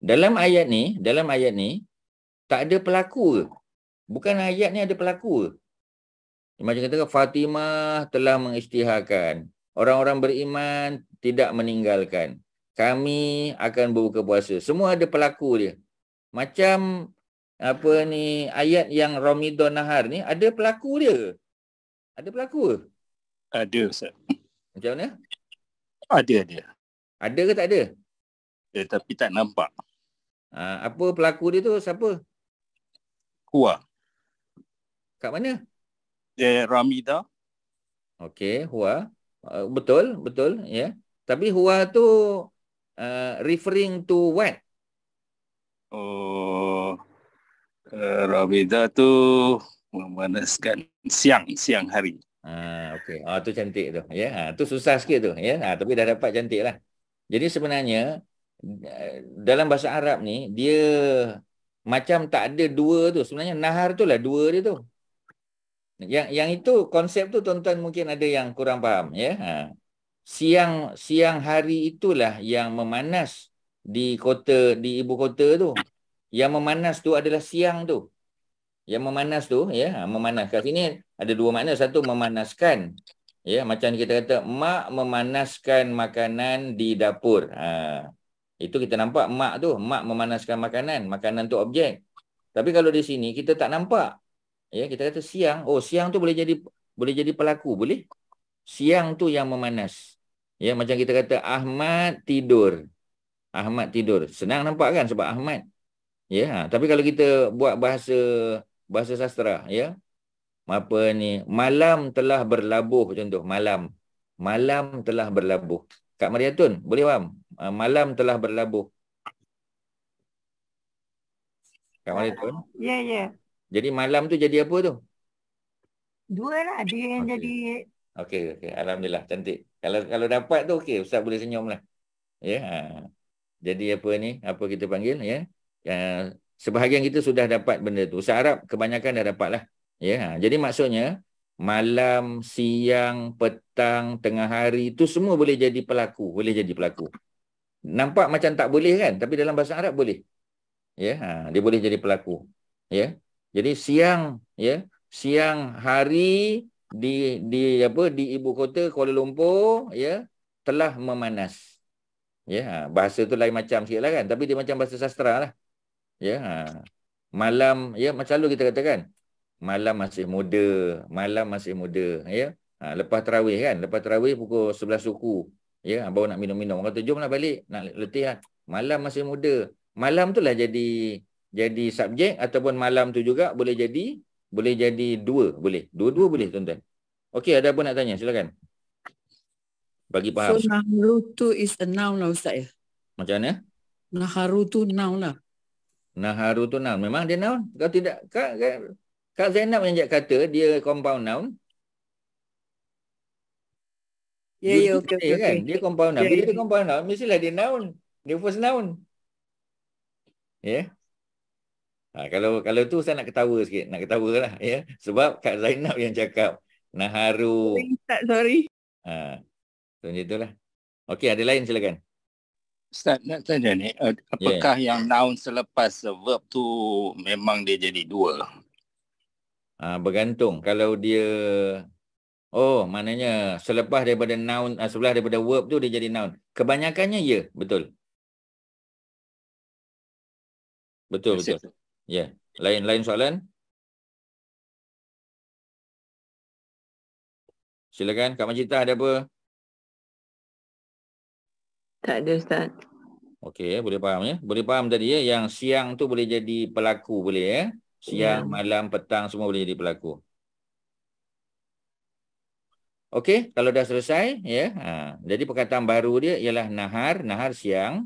Dalam ayat ni, tak ada pelaku ke? Bukan ayat ni ada pelaku ke? Macam kata Fatimah telah mengisytiharkan. Orang-orang beriman tidak meninggalkan. Kami akan berbuka puasa. Semua ada pelaku dia. Macam ayat yang Ramadan Nahar ni ada pelaku dia. Ada pelaku ke? Ada Ustaz. Macam mana? Ada. Ada ke tak ada? Tapi tak nampak. Apa pelaku dia tu siapa? Huwa. Kat mana? Ramadan. Okey, Huwa. Betul, ya. Tapi Huwa tu referring to what? Ramadan tu memanaskan siang hari. Okey. Tu cantik tu, ya. Tu susah sikit tu, ya. Tapi dah dapat cantiklah. Jadi sebenarnya dalam bahasa Arab ni dia macam tak ada dua tu. Sebenarnya nahar tu lah dua dia tu. Yang itu konsep tu tuan-tuan mungkin ada yang kurang faham ya. Siang hari itulah yang memanas di ibu kota tu. Yang memanas tu adalah siang tu. Yang memanas tu ya, memanas. Kat sini ada dua makna. Satu memanaskan. Ya, macam kita kata mak memanaskan makanan di dapur. Itu kita nampak mak tu, mak memanaskan makanan tu objek. Tapi kalau di sini kita tak nampak. Ya, kita kata siang. Oh, siang tu boleh jadi pelaku, boleh? Siang tu yang memanas. Ya, macam kita kata Ahmad tidur. Ahmad tidur. Senang nampak kan sebab Ahmad. Ya, tapi kalau kita buat bahasa sastra, ya. Apa ni? Malam telah berlabuh contoh, malam. Malam telah berlabuh. Kak Mariatun, boleh faham? Malam telah berlabuh. Kak Mariatun? Ya, ya. Jadi malam tu jadi apa tu? Dua lah. Dia yang jadi... Okey. Alhamdulillah, cantik. Kalau dapat tu okey, Ustaz boleh senyum lah. Ya. Jadi apa ni? Apa kita panggil ya? Sebahagian kita sudah dapat benda tu. Ustaz harap kebanyakan dah dapat lah. Ya. Jadi maksudnya malam, siang, petang, tengah hari itu semua boleh jadi pelaku, Nampak macam tak boleh kan? Tapi dalam bahasa Arab boleh. Ya, dia boleh jadi pelaku. Ya. Jadi siang, ya, siang hari di ibu kota Kuala Lumpur, ya, telah memanas. Ya, bahasa tu lain macam sikitlah kan, tapi dia macam bahasa sastra lah. Ya, malam, ya, macam lalu kita katakan malam masih muda, ya. Lepas tarawih kan, pukul 11 suku, ya, baru nak minum-minum. Orang kata jomlah balik, nak letihan. Malam masih muda. Malam tu lah jadi subjek, ataupun malam tu juga boleh jadi dua, boleh. Dua-dua boleh tuan-tuan. Okey, ada apa nak tanya? Silakan. Bagi faham. So Naharutu is a noun lah Ustaz ya? Macam mana? Naharutu noun lah. Naharu tu noun. Memang dia noun. Kalau tidak, Kak Zainab yang kata dia compound noun. Ya, okey. Kan? Dia compound noun. Ya, Bila ya. dia compound noun, mestilah dia noun. Dia first noun. Ya. Kalau tu saya nak ketawa sikit. Nak ketawa lah. Ya. Sebab Kak Zainab yang cakap Naharu. Sorry. So, itulah. Okey, ada lain silakan. Ustaz nak tanya ni, apakah yang noun selepas verb tu memang dia jadi dua? Bergantung. Kalau dia maknanya selepas daripada noun, sebelah daripada verb tu dia jadi noun. Kebanyakannya ya, betul. Betul. Ya. Lain soalan? Silakan Kak Majita, ada apa? Tak ada Ustaz. Okey, boleh faham ya. Boleh faham tadi ya, yang siang tu boleh jadi pelaku, boleh ya. Siang, malam, petang semua boleh jadi pelaku. Okey, kalau dah selesai ya. Jadi perkataan baru dia ialah nahar siang,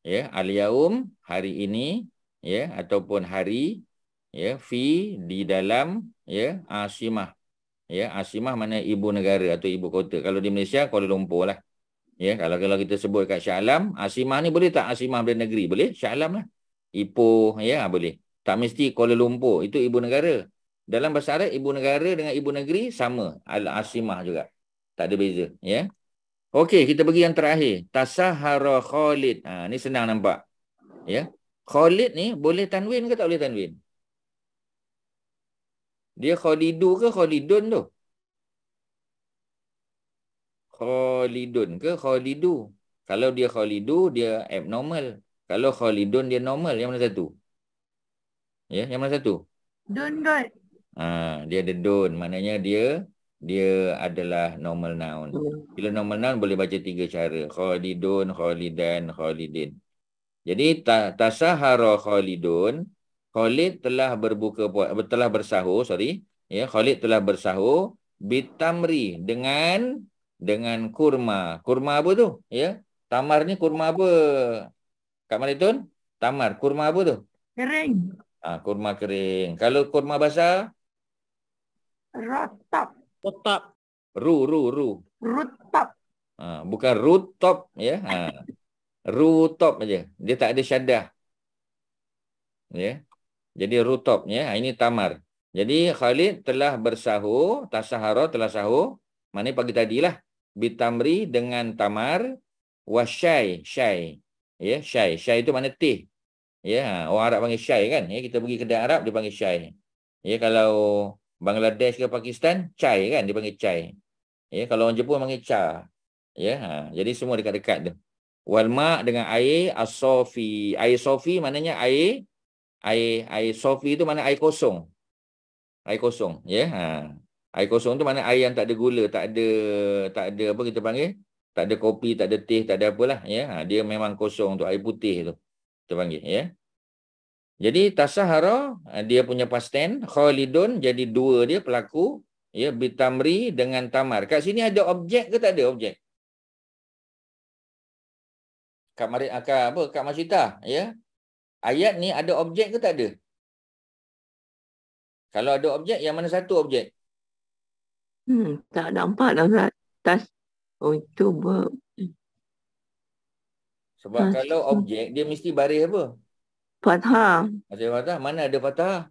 ya, al-yaum hari ini, ya, ataupun hari, ya, fi di dalam, ya, asimah. Ya, asimah mana ibu negara atau ibu kota. Kalau di Malaysia Kuala Lumpur lah. Ya, kalau kita sebut kat Shah Alam, asimah ni boleh tak asimah bernegeri? Boleh, Shah Alam lah. Ipoh, ya, boleh. Tak mesti Kuala Lumpur, itu ibu negara. Dalam bahasa Arab, ibu negara dengan ibu negeri sama, al-asimah juga. Tak ada beza, ya. Okey, kita pergi yang terakhir. Tasahara Khalid. Ni senang nampak. Ya. Khalid ni boleh tanwin ke tak boleh tanwin? Dia Khalidu ke Khalidun tu? Khalidun ke Khalidu? Kalau dia Khalidu, dia abnormal. Kalau Khalidun, dia normal. Yang mana satu? Ya, yang mana satu? Dun. Dia ada dun. Maknanya dia adalah normal noun. Bila normal noun boleh baca tiga cara. Khalidun, Khalidan, Khalidin. Jadi tasahara Khalidun. Khalid telah bersahur, Ya, Khalid telah bersahur bitamri dengan kurma. Kurma apa tu? Ya. Tamar ni kurma apa? Kak Maritun? Tamar. Kurma apa tu? Kering. Kurma kering. Kalau kurma basah? Rotop. Ru. Rutop. Bukan rutop, ya. Rutop aja. Dia tak ada syaddah. Ya. Jadi rutop, ya. Ini tamar. Jadi Khalid telah bersahur, tasahara telah sahur, mana pagi tadilah, bitamri dengan tamar, wasyai, syai. Ya, syai. Syai itu mana teh. Ya, orang Arab panggil syai kan? Ya, kita pergi kedai Arab dia panggil syai. Ya, kalau Bangladesh ke Pakistan, chai kan dia panggil chai. Ya, kalau orang Jepun panggil cha. Ya, jadi semua dekat-dekat tu. Wal ma' dengan air as-sofi. Air sofi maknanya air sofi itu mana air kosong. Air kosong, ya. Air kosong tu mana air yang tak ada gula, tak ada apa kita panggil? Tak ada kopi, tak ada teh, tak ada apalah, ya. Dia memang kosong tu, air putih tu. Kita panggil, ya. Jadi tasahara dia punya past tense, Khalidun jadi dua dia pelaku, ya, bitamri dengan tamar. Kat sini ada objek ke tak ada objek? Kat Masyita, ya. Ayat ni ada objek ke tak ada? Kalau ada objek, yang mana satu objek? Tak nampak dah Ustaz. Tas. Oh, itu Sebab kalau objek, dia mesti baris apa? fathah. Fathah. Mana ada fathah?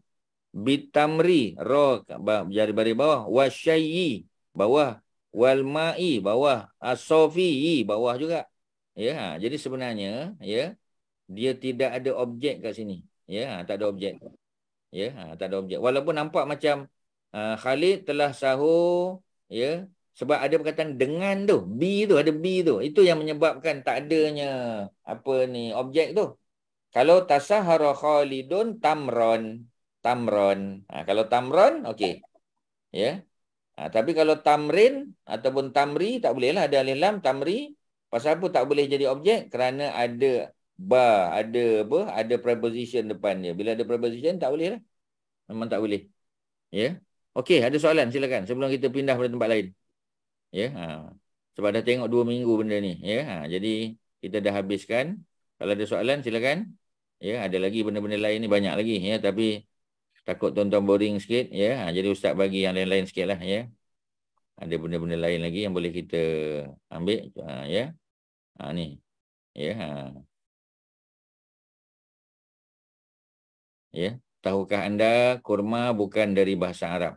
Bitamri, ra jari baris bawah, wasyai bawah, wal ma'i bawah, as-sofi bawah juga. Ya, jadi sebenarnya, ya, dia tidak ada objek kat sini. Ya, tak ada objek. Ya, tak ada objek. Walaupun nampak macam Khalid telah sahur, ya, sebab ada perkataan dengan tu, bi tu, ada bi tu. Itu yang menyebabkan tak adanya apa ni objek tu. Kalau tasahara Khalidun tamron. Kalau tamron, okey. Ya. Tapi kalau tamrin ataupun tamri tak boleh lah, ada alif lam tamri. Pasal apa tak boleh jadi objek? Kerana ada ba, ada preposition depan dia. Bila ada preposition tak boleh lah. Memang tak boleh. Ya. Okey, ada soalan silakan sebelum kita pindah pada tempat lain. Ya. Sebab dah tengok 2 minggu benda ni, ya. Jadi kita dah habiskan. Kalau ada soalan silakan. Ya, ada lagi benda-benda lain ni banyak lagi, ya, tapi takut tuan-tuan boring sikit, ya. Jadi ustaz bagi yang lain-lain sikitlah, ya. Ada benda-benda lain lagi yang boleh kita ambil, ya. Ni. Ya. Ya. Tahukah anda kurma bukan dari bahasa Arab?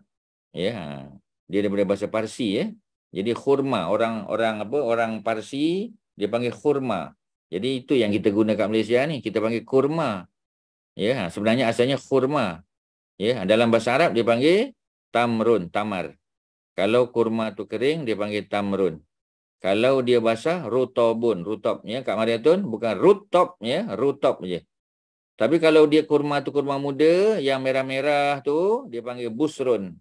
Ya. Dia daripada bahasa Parsi, ya. Jadi khurma, orang Parsi dia panggil khurma. Jadi itu yang kita guna kat Malaysia ni, kita panggil kurma. Ya, sebenarnya asalnya khurma. Ya, dalam bahasa Arab dia panggil tamrun, tamar. Kalau kurma tu kering dia panggil tamrun. Kalau dia basah rutobun, rutob, ya. Kak Mariatun bukan rutob, ya, rutob je. Tapi kalau dia kurma tu kurma muda yang merah-merah tu dia panggil busrun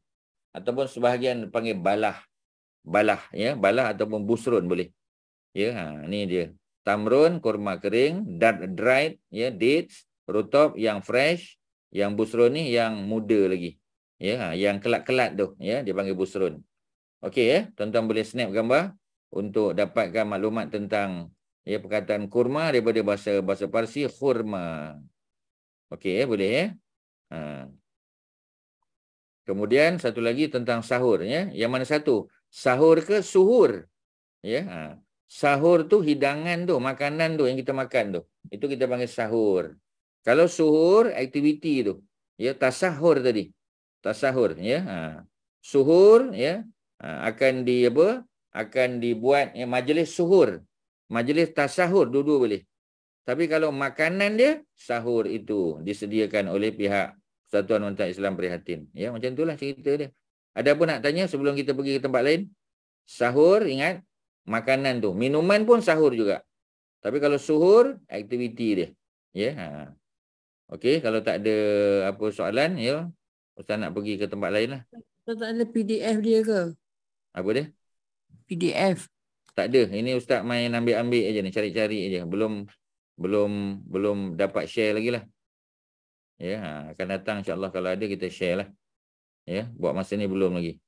ataupun sebahagian panggil balah. Balah, ya, balah ataupun busrun boleh. Ya, ni dia. Tamrun kurma kering, dried, ya, dates, rutob yang fresh, yang busrun ni yang muda lagi. Ya, yang kelat-kelat tu, ya, dia panggil busrun. Okey, ya, tuan-tuan boleh snap gambar untuk dapatkan maklumat tentang, ya, perkataan kurma daripada bahasa Parsi khurma. Okey, ya, boleh, ya. Kemudian satu lagi tentang sahur, ya. Yang mana satu? Sahur ke suhur? Ya. Sahur tu hidangan tu, makanan tu yang kita makan tu. Itu kita panggil sahur. Kalau suhur, aktiviti tu. Ya, tasahur tadi. Tasahur, ya. Suhur, ya, akan dibuat, ya, majlis suhur. Majlis tasahur, dua-dua boleh. Tapi kalau makanan dia, sahur itu disediakan oleh pihak Persatuan Wanita Islam Prihatin. Ya, macam itulah cerita dia. Ada apa nak tanya sebelum kita pergi ke tempat lain? Sahur, ingat, makanan tu. Minuman pun sahur juga. Tapi kalau suhur, aktiviti dia. Ya. Okey, kalau tak ada apa soalan, ya, Ustaz nak pergi ke tempat lain lah. Tak ada PDF dia ke? Apa dia? PDF. Tak ada. Ini Ustaz main ambil-ambil aja ni, cari-cari aja. Belum dapat share lagi lah. Ya, akan datang insya-Allah kalau ada kita share lah. Ya, buat masa ni belum lagi.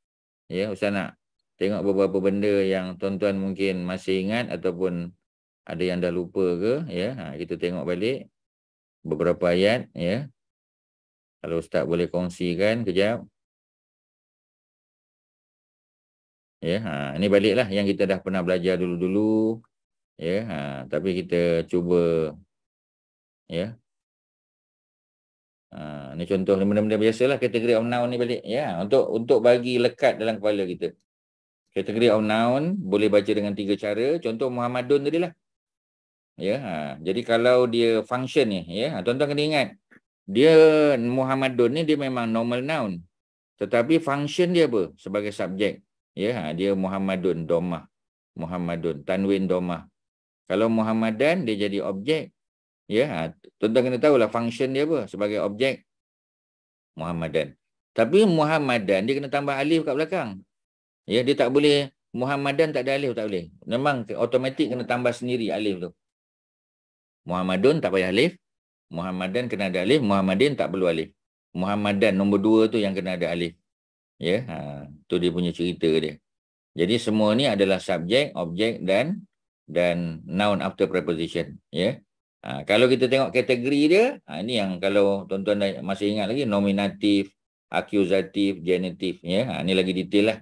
Ya, Ustaz nak tengok beberapa benda yang tuan-tuan mungkin masih ingat ataupun ada yang dah lupa ke, ya. Kita tengok balik beberapa ayat, ya. Kalau Ustaz boleh kongsikan kejap. Ya, ini baliklah yang kita dah pernah belajar dulu-dulu. Ya, tapi kita cuba, ya, Ni contoh benda-benda biasalah kategori of noun ni balik. Ya, untuk bagi lekat dalam kepala kita. Kategori of noun boleh baca dengan 3 cara. Contoh Muhammadun tadi lah. Ya, jadi kalau dia function ni, ya, tuan-tuan kena ingat. Dia Muhammadun ni dia memang normal noun. Tetapi function dia apa? Sebagai subjek. Ya, dia Muhammadun domah. Muhammadun tanwin domah. Kalau Muhammadan dia jadi objek. Ya, tuan-tuan kena tahulah function dia apa sebagai objek Muhammadan. Tapi Muhammadan dia kena tambah alif kat belakang. Ya, dia tak boleh Muhammadan tak ada alif, tak boleh. Memang automatik kena tambah sendiri alif tu. Muhammadun tak payah alif. Muhammadan kena ada alif. Muhammadin tak perlu alif. Muhammadan nombor 2 tu yang kena ada alif. Ya, tu dia punya cerita dia. Jadi semua ni adalah subjek, objek dan noun after preposition. Ya. Kalau kita tengok kategori dia, ini yang kalau tuan-tuan masih ingat lagi, nominatif, akusatif, genitif. Ya, ini lagi detail lah.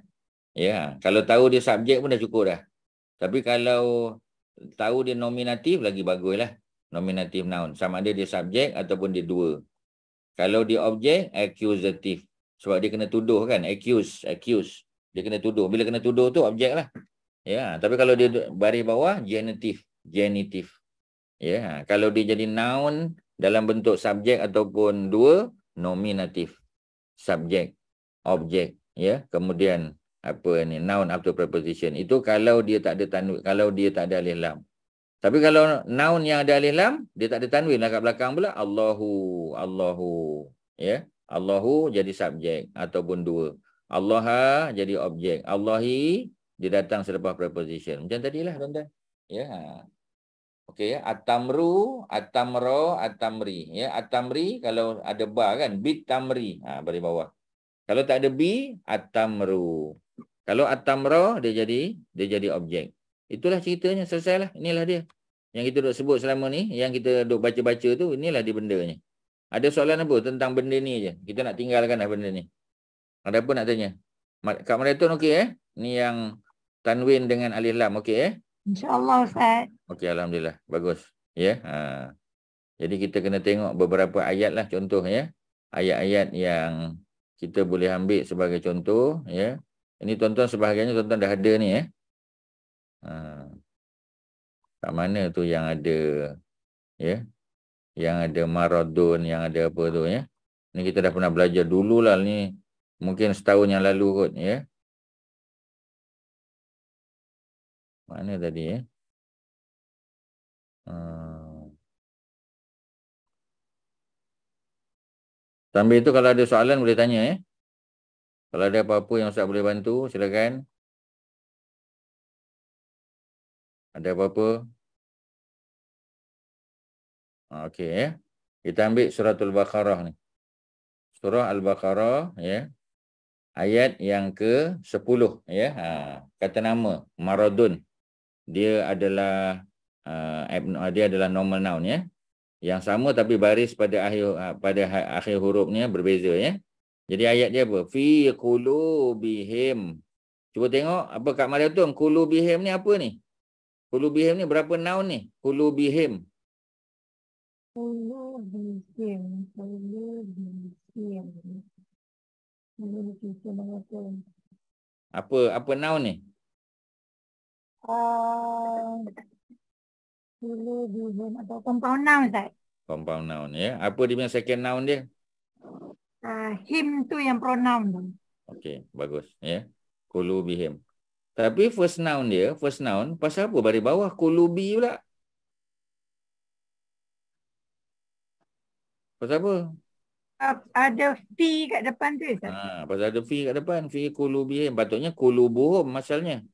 Ya, kalau tahu dia subjek pun dah cukup dah. Tapi kalau tahu dia nominatif lagi bagus lah. Nominatif noun. Sama ada dia subjek ataupun dia 2. Kalau dia objek, accusative. Sebab dia kena tuduh kan. Accuse. Dia kena tuduh. Bila kena tuduh tu objek lah. Ya, tapi kalau dia baris bawah, genitif. Ya, kalau dia jadi noun dalam bentuk subjek ataupun 2, nominatif. Subjek, objek. Ya, kemudian noun after preposition. Itu kalau dia tak ada tanwin, kalau dia tak ada alif lam. Tapi kalau noun yang ada alif lam, dia tak ada tanwin lah kat belakang pula. Allahu. Ya. Allahu jadi subjek ataupun 2. Allaha jadi objek. Allahi dia datang selepas preposition. Macam tadilah tuan-tuan. Ya. Okey ya. Atamru, atamro, atamri. Ya, atamri kalau ada ba kan, bit tamri. Baris bawah. Kalau tak ada bi, atamru. Kalau atamro dia jadi objek. Itulah ceritanya, selesailah. Inilah dia. Yang kita duk sebut selama ni, yang kita duk baca-baca tu, inilah dia bendanya. Ada soalan apa tentang benda ni je? Kita nak tinggalkan dah benda ni. Ada apa nak tanya? Kak Marathon okey Ni yang tanwin dengan alif lam okey InsyaAllah Ustaz. Okey, alhamdulillah. Bagus. Ya. Jadi kita kena tengok beberapa ayat lah contoh ya. Ayat-ayat yang kita boleh ambil sebagai contoh ya. Ini tuan-tuan sebahagiannya tuan-tuan dah ada ni ya. Kat mana tu yang ada ya, yang ada maradun, yang ada apa tu ya. Ni kita dah pernah belajar dululah ni, mungkin setahun yang lalu kot ya. Mana tadi ya. Sambil itu kalau ada soalan boleh tanya ya. Kalau ada apa-apa yang Ustaz boleh bantu silakan. Ada apa-apa? Okey ya. Kita ambil surah Al-Baqarah ni. Surah Al-Baqarah ya. Ayat yang ke-10 ya. Kata nama maradun. Dia adalah normal noun ya. Yang sama tapi baris pada akhir hurufnya berbeza ya. Jadi ayat dia apa? Fi qulubihim. Cuba tengok apa kat Marathon qulubihim ni apa ni? Qulubihim ni berapa noun ni? Qulubihim. Apa noun ni? Qulubihim atau compound noun Ustaz? Compound noun ya. Apa dia punya second noun dia? Him tu yang pronoun tu. Okey, bagus ya. Qulubihim. Tapi first noun pasal apa baris bawah qulubi pula? Pasal apa? Ada fi kat depan tu Ustaz. Pasal ada fi kat depan, fi qulubihim. Patutnya qulubuhum masalahnya.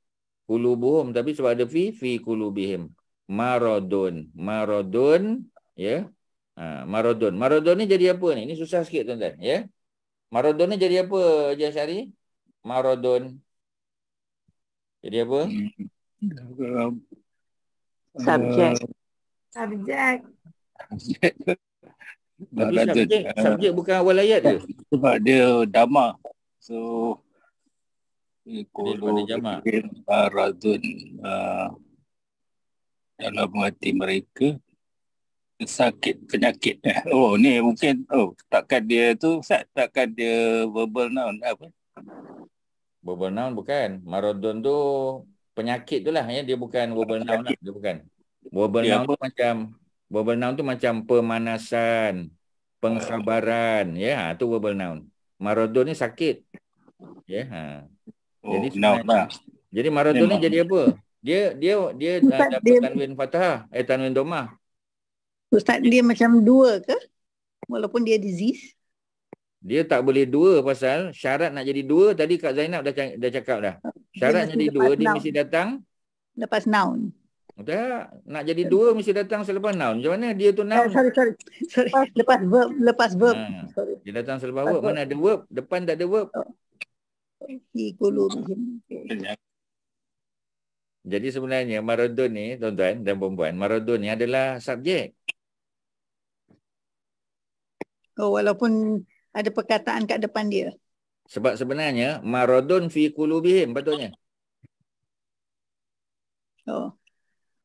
Qulubuhum tapi sebab ada fi qulubihim. Maradun ya. Maradun ni jadi apa ni? Ini susah sikit tuan-tuan ya. Maradun ni jadi apa Haji Asyari? Maradun jadi apa? Subjek. Tapi subjek bukan awal ayat ke? Sebab dia dama. So Dia jamak. Maradun dalam hati mereka. sakit penyakit. Oh, ni mungkin takkan dia tu Ustaz, takkan dia verbal noun apa? Verbal noun bukan. Maradon tu penyakit tu lah ya, dia bukan verbal noun lah, dia bukan. Verbal Dia noun apa? tu macam pemanasan, pengkhabaran ya, tu verbal noun. Maradon ni sakit. Ya, Jadi Noun lah. jadi Maradon ni Memang. jadi apa? Dia Ustaz, dapat dia- tanwin fathah, tanwin domah. Ustaz, dia macam dua ke? Walaupun dia disease. Dia tak boleh dua pasal syarat nak jadi dua tadi Kak Zainab dah cakap dah. Syarat mesti jadi lepas dua dia noun. mesti datang. Lepas noun. Tak, nak jadi dua mesti datang selepas noun. Macam mana dia tu noun? Sorry. Lepas verb. Sorry. Dia datang selepas verb. Mana ada verb? Depan tak ada verb. Jadi sebenarnya Maradon ni, tuan-tuan dan puan-puan, Maradon ni adalah subjek. Walaupun ada perkataan kat depan dia. Sebab sebenarnya Maradon fi qulubihim patutnya.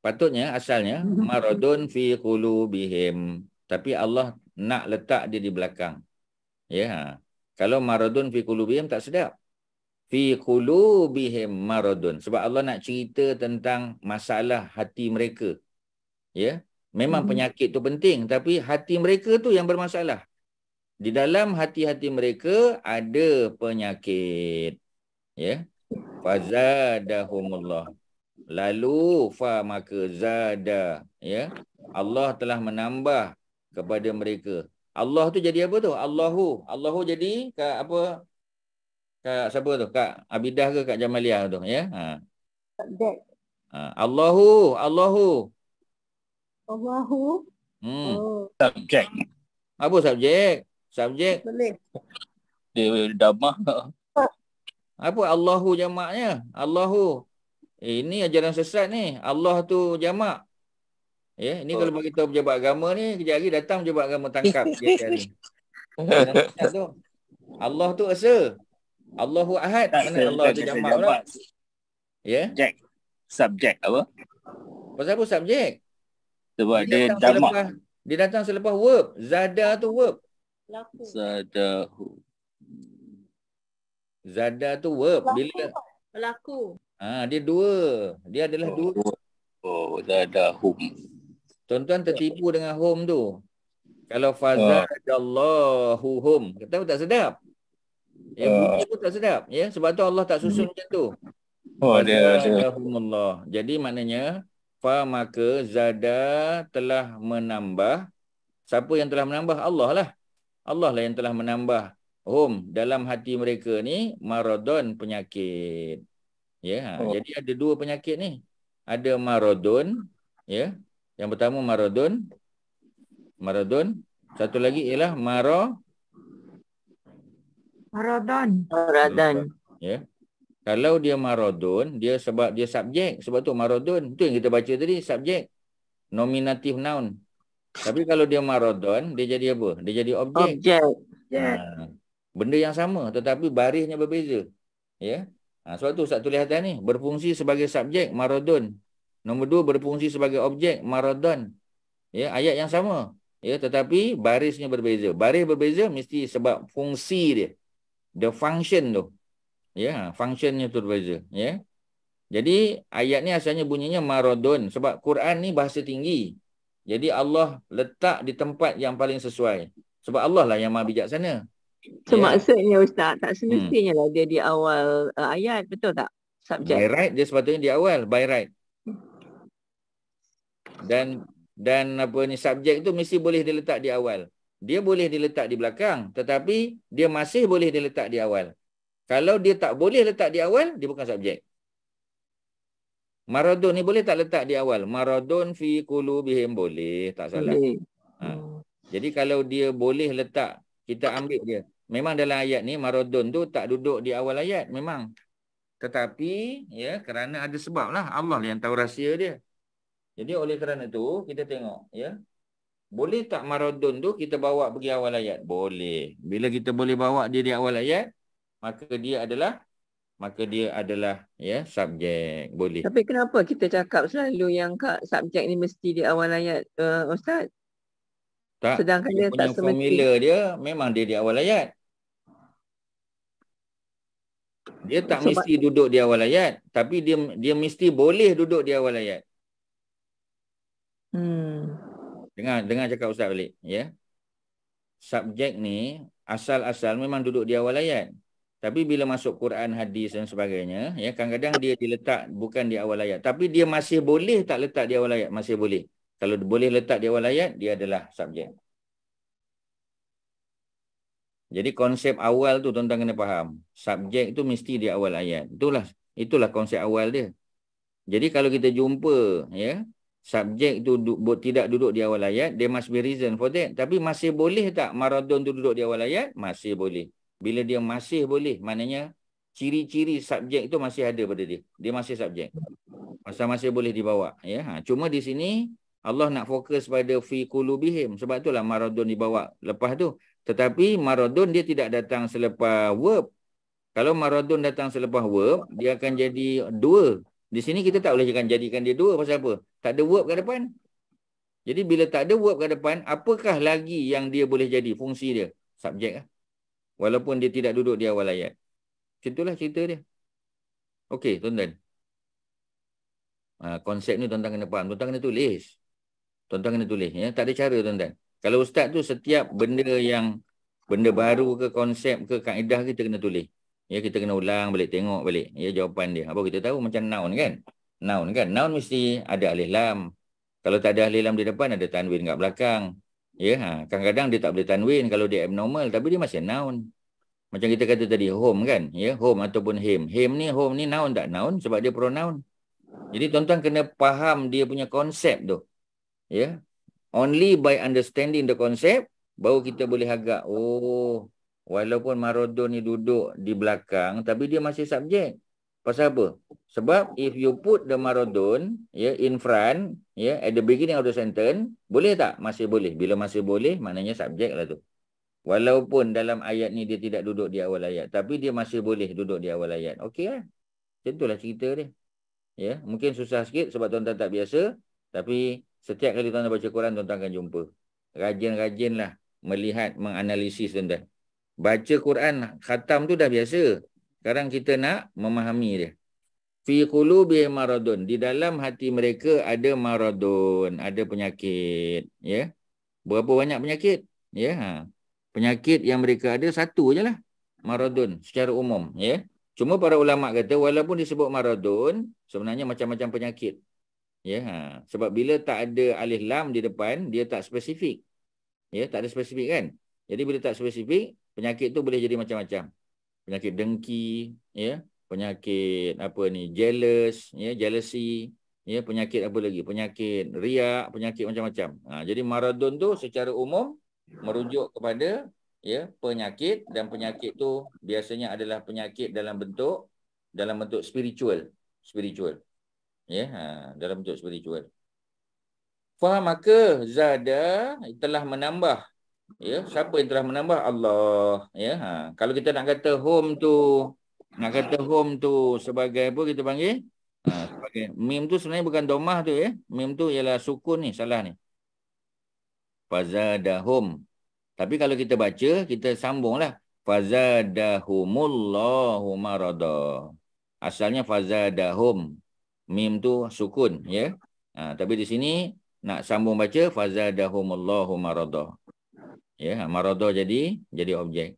Patutnya asalnya Maradon fi qulubihim. Tapi Allah nak letak dia di belakang. Ya. Kalau Maradon fi qulubihim tak sedap. Fi qulubihim maradun. Sebab Allah nak cerita tentang masalah hati mereka. Ya. Memang penyakit tu penting, tapi hati mereka tu yang bermasalah. Di dalam hati-hati mereka ada penyakit. Ya. Fazadahumullah. Lalu maka zada, ya. Allah telah menambah kepada mereka. Allah tu jadi apa tu? Allahu jadi apa? Kak siapa tu? Kak Abidah ke Kak Jamaliah tu, ya? Subjek. Allahu. Subjek. Apa subjek? Subjek. Boleh. Dia damah. Apa Allahu jamaknya? Allahu. Ini ajaran sesat ni. Allah tu jamak. Ya, ini kalau bagi tahu pejabat agama ni, kejap lagi datang pejabat agama tangkap dia ni. Allah tu esa. Allahu Ahad. Mana Allah tu jamak pula? Ya. Subjek apa? Pasal apa subjek? Sebab dia jamak. Dia datang selepas verb. Zada tu verb. Zada tu verb. Bila Pelaku. dia dua. Dia adalah dua. Zadahum. Tuan-tuan tertipu dengan home tu. Kalau fazadallahu hum, kata tak sedap. Ya, bunyi pun tak sedap. Ya, sebab tu Allah tak susun macam tu. Fazadahumullah. Jadi maknanya maka zada telah menambah. Siapa yang telah menambah? Allah lah. Allah lah yang telah menambah dalam hati mereka ni maradon, penyakit. Ya, jadi ada dua penyakit ni. Ada maradon, ya. Yang pertama maradon. Satu lagi ialah Maradon. Ya. Kalau dia maradon, dia sebab dia subjek, sebab tu maradon. Itu yang kita baca tadi, subjek. Nominative noun. Tapi kalau dia maradon, dia jadi apa? Dia jadi objek. Benda yang sama tetapi barisnya berbeza. Ya. Sebab tu Ustaz tulis atas ni, berfungsi sebagai subjek maradon. Nombor 2 berfungsi sebagai objek maradon. Ya, ayat yang sama. Ya, tetapi barisnya berbeza. Baris berbeza mesti sebab fungsi dia. The function tu. Ya, functionnya tu berbeza, ya. Jadi ayat ni asalnya bunyinya maradon sebab Quran ni bahasa tinggi. Jadi Allah letak di tempat yang paling sesuai. Sebab Allah lah yang Maha bijaksana. So maksudnya Ustaz, tak semestinya lah dia di awal ayat, betul tak? Subjek. By right dia sepatutnya di awal, by right. Dan apa ni, subjek tu mesti boleh diletak di awal. Dia boleh diletak di belakang, tetapi dia masih boleh diletak di awal. Kalau dia tak boleh letak di awal, dia bukan subjek. Maradon ni boleh tak letak di awal? Maradon fi qulubihim boleh, tak salah. Jadi kalau dia boleh letak, kita ambil dia. Memang dalam ayat ni maradon tu tak duduk di awal ayat, memang. Tetapi ya, kerana ada sebab lah, Allah yang tahu rahsia dia. Jadi oleh kerana tu kita tengok, ya. Boleh tak maradon tu kita bawa pergi awal ayat? Boleh. Bila kita boleh bawa dia di awal ayat, maka dia adalah ya, subjek. Boleh. Tapi kenapa kita cakap selalu yang subjek ni mesti di awal ayat, Ustaz? Tak. Sedangkan Dia dia punya tak semesti. formula dia memang dia di awal ayat. Dia tak Sebab mesti duduk di awal ayat, tapi dia mesti boleh duduk di awal ayat. Dengar cakap Ustaz balik, ya. Subjek ni asal-asal memang duduk di awal ayat. Tapi bila masuk Quran, hadis dan sebagainya, ya, kadang-kadang dia diletak bukan di awal ayat, tapi dia masih boleh tak letak di awal ayat, masih boleh. Kalau boleh letak di awal ayat, dia adalah subjek. Jadi konsep awal tu tuan-tuan kena faham. Subjek tu mesti di awal ayat. Itulah konsep awal dia. Jadi kalau kita jumpa, ya, subjek tu tidak duduk di awal ayat, there must be reason for that. Tapi masih boleh tak Maradon tu duduk di awal ayat? Masih boleh. Bila dia masih boleh, maknanya ciri-ciri subjek tu masih ada pada dia. Dia masih subjek. Masih boleh dibawa, ya. Cuma di sini Allah nak fokus pada fi qulubihim. Sebab itulah Maradon dibawa lepas tu. Tetapi Maradon dia tidak datang selepas verb. Kalau Maradon datang selepas verb, dia akan jadi dua. Di sini kita tak boleh jadikan dia dua. Pasal apa? Tak ada verb kat depan. Jadi bila tak ada verb kat depan, apakah lagi yang dia boleh jadi fungsi dia? Subjek. Walaupun dia tidak duduk di awal ayat. Itulah cerita dia. Okey, tuan-tuan. Konsep ni tuan-tuan kena faham. Tuan-tuan kena tulis. Tuan-tuan kena tulis. Ya? Tak ada cara, tuan-tuan. Kalau ustaz tu setiap benda baru ke konsep ke kaedah kita kena tulis. Ya, kita kena ulang balik, tengok balik. Ya, jawapan dia. Apa kita tahu macam noun kan? Noun mesti ada alif lam. Kalau tak ada alif lam di depan, ada tanwin kat belakang. Ya, kadang-kadang dia tak boleh tanwin kalau dia abnormal, tapi dia masih noun. Macam kita kata tadi, home kan? Ya, home ataupun him. Home ni noun tak noun sebab dia pronoun. Jadi tuan-tuan kena faham dia punya konsep tu. Ya. Only by understanding the concept, baru kita boleh agak, oh, walaupun Maradon ni duduk di belakang, tapi dia masih subjek. Pasal apa? Sebab if you put the Maradon, ya, in front, ya, at the beginning of the sentence, boleh tak? Masih boleh. Bila masih boleh, maknanya subjek lah tu. Walaupun dalam ayat ni dia tidak duduk di awal ayat, tapi dia masih boleh duduk di awal ayat. Okey lah. Itulah cerita dia. Ya, mungkin susah sikit sebab tuan-tuan tak biasa, tapi setiap kali tuan-tuan baca Quran, tuan-tuan akan jumpa. Rajin-rajinlah melihat, menganalisis tuan-tuan. Baca Quran, khatam tu dah biasa. Sekarang kita nak memahami dia. Fi qulubihim maradun. Di dalam hati mereka ada maradun, ada penyakit. Ya. Berapa banyak penyakit? Ya. Penyakit yang mereka ada satu je lah. Maradun secara umum. Ya. Cuma para ulama kata walaupun disebut maradun, sebenarnya macam-macam penyakit. Ya, sebab bila tak ada alif lam di depan, dia tak spesifik. Ya, tak ada spesifik kan? Jadi bila tak spesifik, penyakit tu boleh jadi macam-macam. Penyakit dengki, ya, penyakit apa ni, jealous, ya, jealousy, ya, penyakit apa lagi? Penyakit riak, penyakit macam-macam. Jadi maradun tu secara umum merujuk kepada, ya, penyakit, dan penyakit tu biasanya adalah penyakit dalam bentuk spiritual. Ya, dalam bentuk spiritual. Faham maka zada telah menambah. Ya, siapa yang telah menambah? Allah. Ya, kalau kita nak kata home tu sebagai apa kita panggil? Sebagai mim tu sebenarnya bukan domah tu, ya. Mim tu ialah sukun ni, salah ni. Fazadahum. Tapi kalau kita baca, kita sambunglah. Fazadahumullahu marada. Asalnya fazadahum. Mim tu sukun, ya. Tapi di sini nak sambung baca fazadahumullahu marada. Ya, marada jadi objek.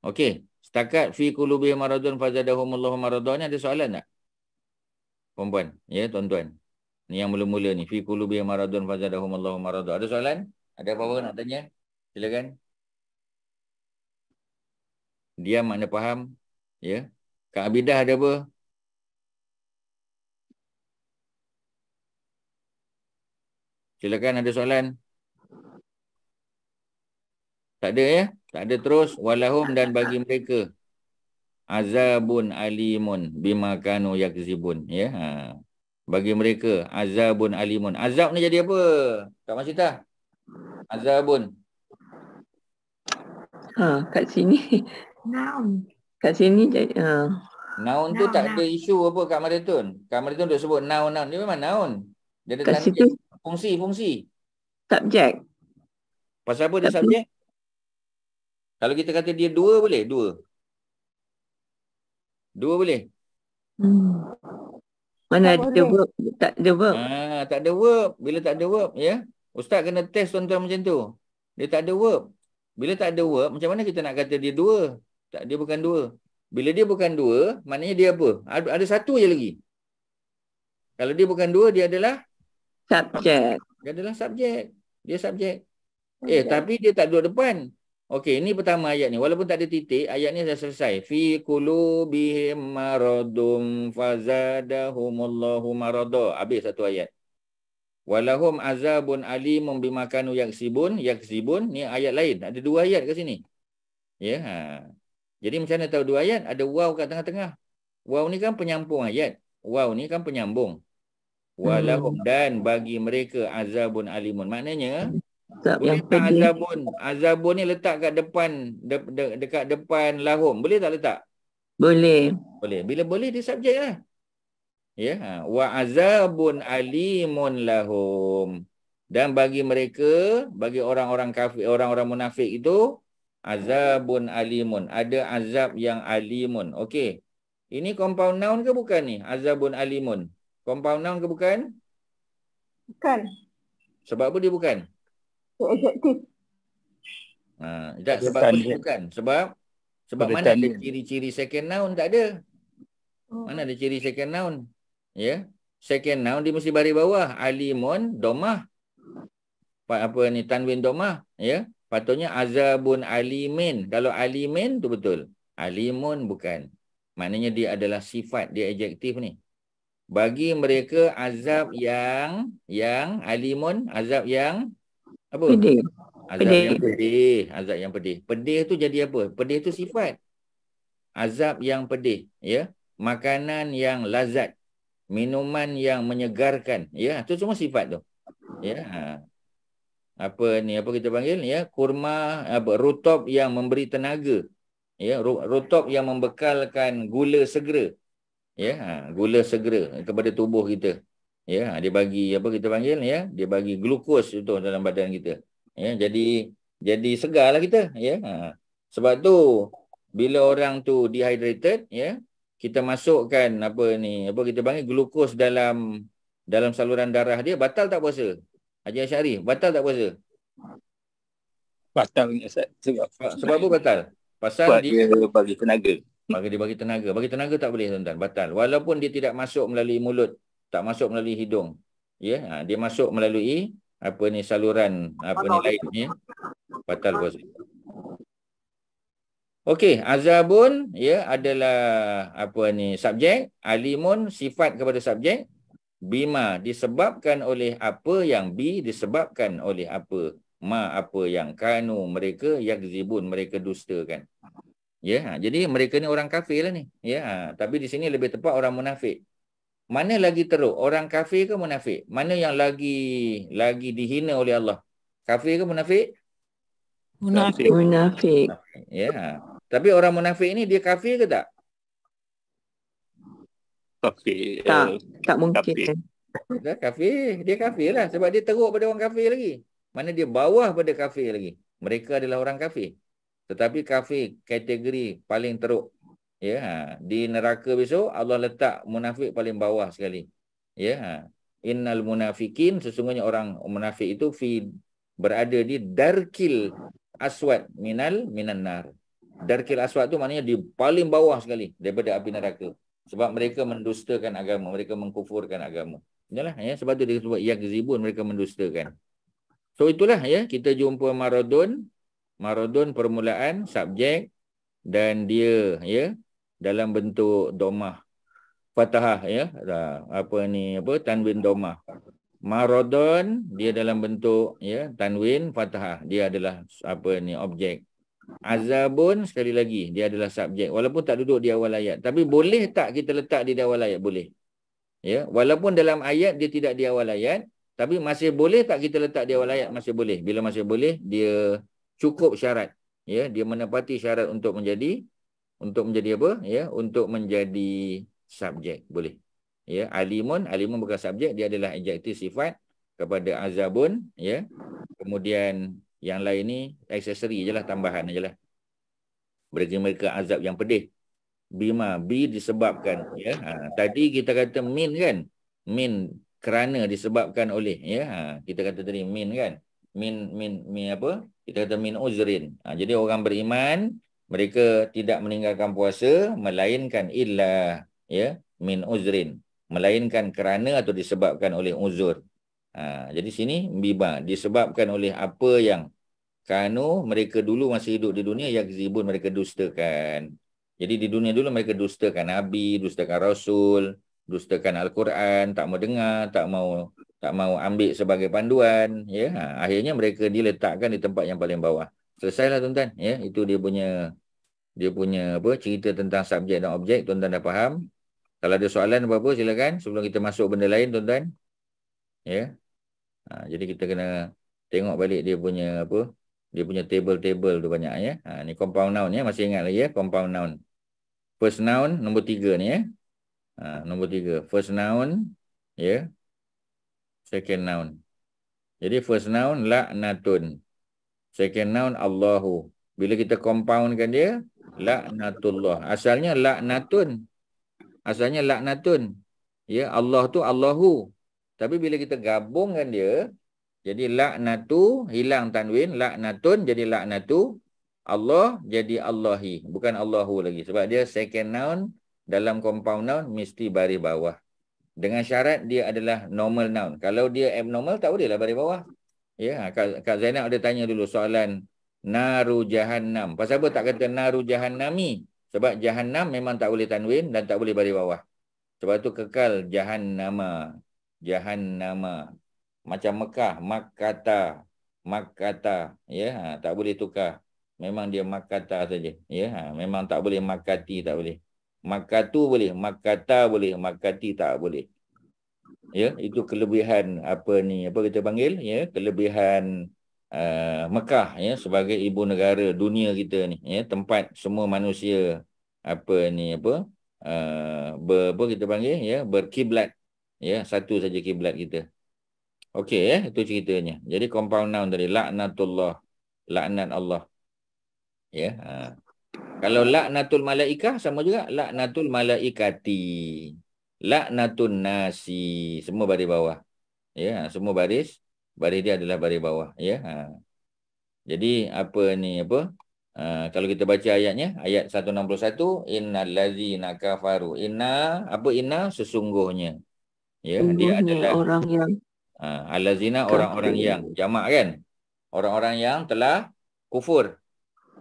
Okey, setakat fi qulubihim maradun fazadahumullahu marada ni ada soalan tak? Puan-puan, ya, tuan-tuan. Ni yang mula-mula ni, fi qulubihim maradun fazadahumullahu marada. Ada soalan? Ada apa-apa nak tanya? Silakan. Dia makna faham, ya. Kak Abidah ada apa? Silakan, ada soalan? Tak ada, ya? Tak ada terus. Walahum, dan bagi mereka azabun alimun bima kanu yakzibun, ya. Bagi mereka azabun alimun. Azab ni jadi apa? Kak Masita? Azabun. Kat sini. Noun. Kat sini jadi Noun tu tak ada isu apa Kak Maritun. Kak Maritun duk sebut noun. Dia memang noun. Dia ada kat situ fungsi. subjek. Pasal apa dia subjek? Kalau kita kata dia dua boleh? Dua boleh? Mana Tak ada boleh. verb? Tak ada verb. Tak ada verb. Bila tak ada verb, ya. Ustaz kena test tuan-tuan macam tu. Dia tak ada verb. Bila tak ada verb, macam mana kita nak kata dia dua? Tak, dia bukan dua. Bila dia bukan dua, maknanya dia apa? Ada satu je lagi. Kalau dia bukan dua, dia adalah Subjek. dia adalah subjek. Dia subjek. Tapi dia tak duduk depan. Okey, ini pertama ayat ni. Walaupun tak ada titik, ayat ni dah selesai. Fi qulubihim maradum fazadahumullahu marada. Habis satu ayat. Walahum azabun alimun bimakanu yaksibun. Ni ayat lain. Ada dua ayat kat sini. Ya. Jadi macam mana tahu dua ayat? Ada waw kat tengah-tengah. Waw ni kan penyambung ayat. Waw ni kan penyambung. Walahum dan bagi mereka azabun alimun. Maknanya boleh Yang tak pedih. azabun ni letak kat depan dekat depan lahum? Boleh tak letak? Boleh. Boleh. Bila boleh dia subjek lah. Ya, wa azabun alimun lahum. Dan bagi mereka, bagi orang-orang kafir, orang-orang munafik itu azabun alimun. Ada azab yang alimun. Okey. Ini compound noun ke bukan ni? Azabun alimun. Compound noun ke bukan? Bukan. Sebab apa dia bukan? Adjektif. Sebab apa dia bukan? Sebab mana ada ciri-ciri second noun? Tak ada. Mana ada ciri second noun? Ya. Second noun dia mesti baris bawah. Alimun domah. Apa ni tanwin domah, ya. Patutnya azabun alimin. Kalau alimin tu betul. Alimun bukan. Maknanya dia adalah sifat, dia adjektif ni. Bagi mereka azab yang alimun, azab yang apa? Pedih. Azab yang pedih. Azab yang pedih. Pedih tu jadi apa? Pedih tu sifat. Azab yang pedih. Ya. Makanan yang lazat. Minuman yang menyegarkan. Ya. Itu semua sifat tu. Ya. Apa ni? Apa kita panggil? Ya. Kurma. Rutab yang memberi tenaga. Ya. Rutab yang membekalkan gula segera. Ya. Gula segera kepada tubuh kita. Ya. Dia bagi apa kita panggil? Ya. Dia bagi glukos itu dalam badan kita. Ya, jadi segarlah kita, ya. Sebab tu bila orang tu dehydrated, ya, kita masukkan apa kita panggil glukos dalam saluran darah dia, batal tak puasa? Haji Asyari, batal tak puasa? Batal sebab apa batal? Pasal sebab dia bagi tenaga. Dia bagi tenaga. Bagi tenaga tak boleh, tuan-tuan, batal. Walaupun dia tidak masuk melalui mulut, tak masuk melalui hidung. Ya, dia masuk melalui saluran lain, ya. Batal puasa. Okey, azabun ya adalah subjek, alimun sifat kepada subjek, bima disebabkan oleh apa, yang bi disebabkan oleh apa, ma apa yang kanu mereka yakzibun mereka dustakan. Ya, jadi mereka ni orang kafir lah ni. Ya, tapi di sini lebih tepat orang munafik. Mana lagi teruk? Orang kafir ke munafik? Mana yang lagi dihina oleh Allah? Kafir ke munafik? Munafik. Ya. Tapi orang munafik ni dia kafir ke tak? Kafir. Tak mungkin. Kafir. Dia kafir lah. Sebab dia teruk pada orang kafir lagi. Mana dia bawah pada kafir lagi. Mereka adalah orang kafir. Tetapi kafir kategori paling teruk. Ya, di neraka besok Allah letak munafik paling bawah sekali. Ya, innal munafikin, sesungguhnya orang munafik itu berada di darkil aswad minan nar. Darkil aswad tu maknanya di paling bawah sekali daripada api neraka. Sebab mereka mendustakan agama, mereka mengkufurkan agama. Inilah ya, sebab tu dia sebut yakzibun, mereka mendustakan. So itulah ya, kita jumpa maradun permulaan subjek dan dia ya dalam bentuk domah fathah, ya. Tanwin domah. Maradon dia dalam bentuk ya tanwin fathah. Dia adalah objek. Azabun sekali lagi dia adalah subjek walaupun tak duduk di awal ayat. Tapi boleh tak kita letak di awal ayat? Boleh. Ya, walaupun dalam ayat dia tidak di awal ayat, tapi masih boleh tak kita letak di awal ayat? Masih boleh. Bila masih boleh, dia cukup syarat. Ya, dia menepati syarat untuk menjadi apa? Ya, untuk menjadi subjek. Boleh. Ya, alimun bukan subjek, dia adalah adjektif sifat kepada azabun, ya. Kemudian Yang lain ni aksesori je lah, tambahan je lah. Mereka azab yang pedih. Bima, bi disebabkan, ya. Tadi kita kata min kan, min kerana disebabkan oleh, ya. Kita kata tadi min kan, min apa, kita kata min uzrin. Jadi orang beriman, mereka tidak meninggalkan puasa melainkan illa, ya, min uzrin, melainkan kerana atau disebabkan oleh uzur. Jadi sini bima disebabkan oleh apa yang kanu mereka dulu masih hidup di dunia yakzibun, mereka dustakan. Jadi di dunia dulu mereka dustakan Nabi, dustakan Rasul, dustakan Al-Quran, tak mau dengar, tak mau ambil sebagai panduan, ya. Akhirnya mereka diletakkan di tempat yang paling bawah. Selesailah tuan-tuan, ya. Itu dia punya apa, cerita tentang subjek dan objek. Tuan-tuan dah faham? Kalau ada soalan apa-apa silakan sebelum kita masuk benda lain, tuan-tuan. Ya. Jadi kita kena tengok balik dia punya apa? Dia punya table tu banyak, ya. Ni compound noun, ya. Masih ingat lagi, ya, compound noun. First noun nombor 3 ni, ya. Nombor 3. First noun, ya. Second noun. Jadi first noun la'natun. Second noun Allahu. Bila kita compoundkan dia, la'natullah. Asalnya la'natun. Ya, Allah tu Allahu. Tapi bila kita gabungkan dia, jadi la'natu hilang tanwin, la'natun jadi la'natu. Allah jadi Allahi, bukan Allahu lagi. Sebab dia second noun dalam compound noun mesti baris bawah. Dengan syarat dia adalah normal noun. Kalau dia abnormal tak bolehlah baris bawah. Ya, Kak Zainab ada tanya dulu soalan naru jahannam. Pasal apa tak kata naru jahannami? Sebab jahannam memang tak boleh tanwin dan tak boleh baris bawah. Sebab tu kekal jahannama. Macam Mekah, Makkata, ya, tak boleh tukar. Memang dia Makkata saja, ya. Memang tak boleh Makkati, tak boleh. Makkatu boleh, Makkata boleh, Makkati tak boleh. Ya, itu kelebihan apa kita panggil, ya, kelebihan Mekah, ya, sebagai ibu negara dunia kita ni, ya, tempat semua manusia kita panggil, ya, berkiblat, ya, satu saja kiblat kita. Okey, ya, itu ceritanya. Jadi compound noun dari laknatullah, laknat Allah. Ya. Kalau laknatul malaikah sama juga laknatul malaikati. Laknatun nasi, semua baris bawah. Ya, semua baris dia adalah baris bawah, ya. Jadi kalau kita baca ayatnya, ayat 161, innal ladzina kafaru. Inna sesungguhnya. Ya, dia adalah orang yang allazina, orang-orang yang jamak kan? Orang-orang yang telah kufur.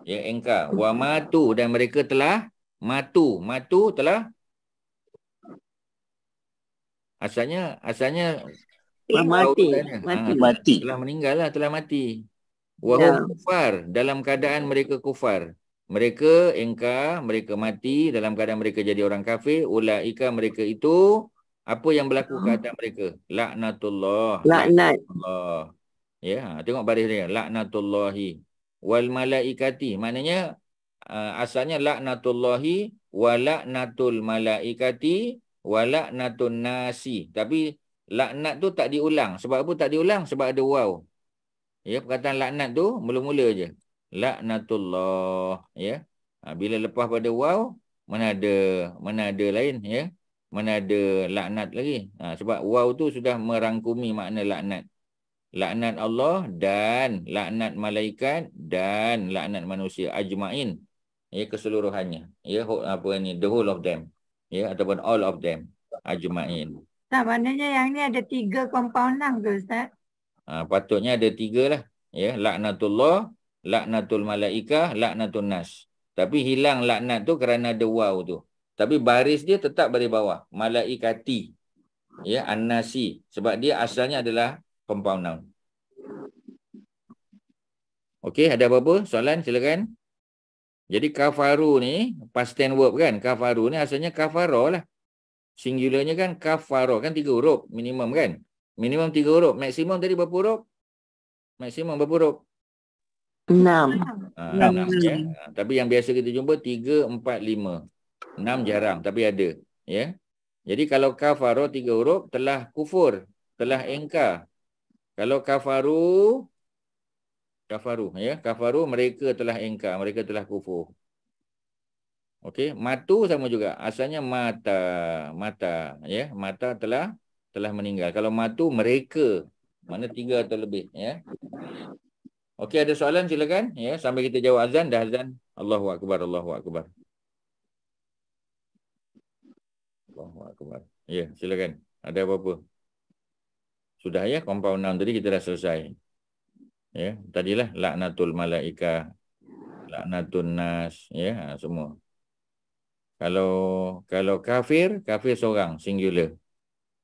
Ya, engkar. Wa matu, dan mereka telah matu. Matu telah asalnya mati. Telah meninggal lah, telah mati. Wa hum kufar, dalam keadaan mereka kufar. Mereka engkar, mereka mati dalam keadaan mereka jadi orang kafir. Ulaika, mereka itu apa yang berlaku ke atas mereka? Laknatullah. Laknat. Allah. Ya, tengok baris dia. Laknatullahi wal malaikati. Maknanya asalnya laknatullahi wa laknatul malaikati wa laknatun nasi. Tapi laknat tu tak diulang. Sebab apa tak diulang? Sebab ada waw. Ya, perkataan laknat tu mula-mula je. Laknatullah. Ya. Bila lepas pada waw, mana ada lain, ya. Mana ada laknat lagi. Sebab waw tu sudah merangkumi makna laknat. Laknat Allah dan laknat malaikat dan laknat manusia ajma'in. Ya, keseluruhannya. Ya, the whole of them. Ya, ataupun all of them ajma'in. Tak, maknanya yang ni ada 3 compound noun tu, Ustaz? Patutnya ada 3 lah. Ya, laknatullah, laknatul malaikah, laknatun nas. Tapi hilang laknat tu kerana ada waw tu. Tapi baris dia tetap baris bawah. Malaikati. Ya, an-nasi. Sebab dia asalnya adalah compound noun. Okey, ada apa-apa? Soalan, silakan. Jadi kafaru ni, past tense verb kan? Kafaru ni asalnya kafaro lah. Singularnya kan kafaro. Kan 3 huruf minimum kan? Minimum 3 huruf. Maksimum tadi berapa huruf? Maksimum berapa huruf? 6. 6 ya. Tapi yang biasa kita jumpa 3, 4, 5. 6 jarang, tapi ada. Ya. Jadi kalau kafaro 3 huruf, telah kufur, telah engkar. Kalau kafaru Kafaru, ya. Kafaru, mereka telah ingkar, mereka telah kufur. Okey, matu sama juga. Asalnya mata, ya. Mata telah meninggal. Kalau matu, mereka. Mana 3 atau lebih, ya. Okey, ada soalan silakan, ya. Sampai kita jawab azan, dah azan. Allahu akbar, Allahu akbar. Allahu akbar. Ya, silakan. Ada apa-apa? Sudah, ya, compound noun tadi kita dah selesai. Ya, tadilah laknatul malaikah, laknatun nas, ya, semua. Kalau kafir seorang singular.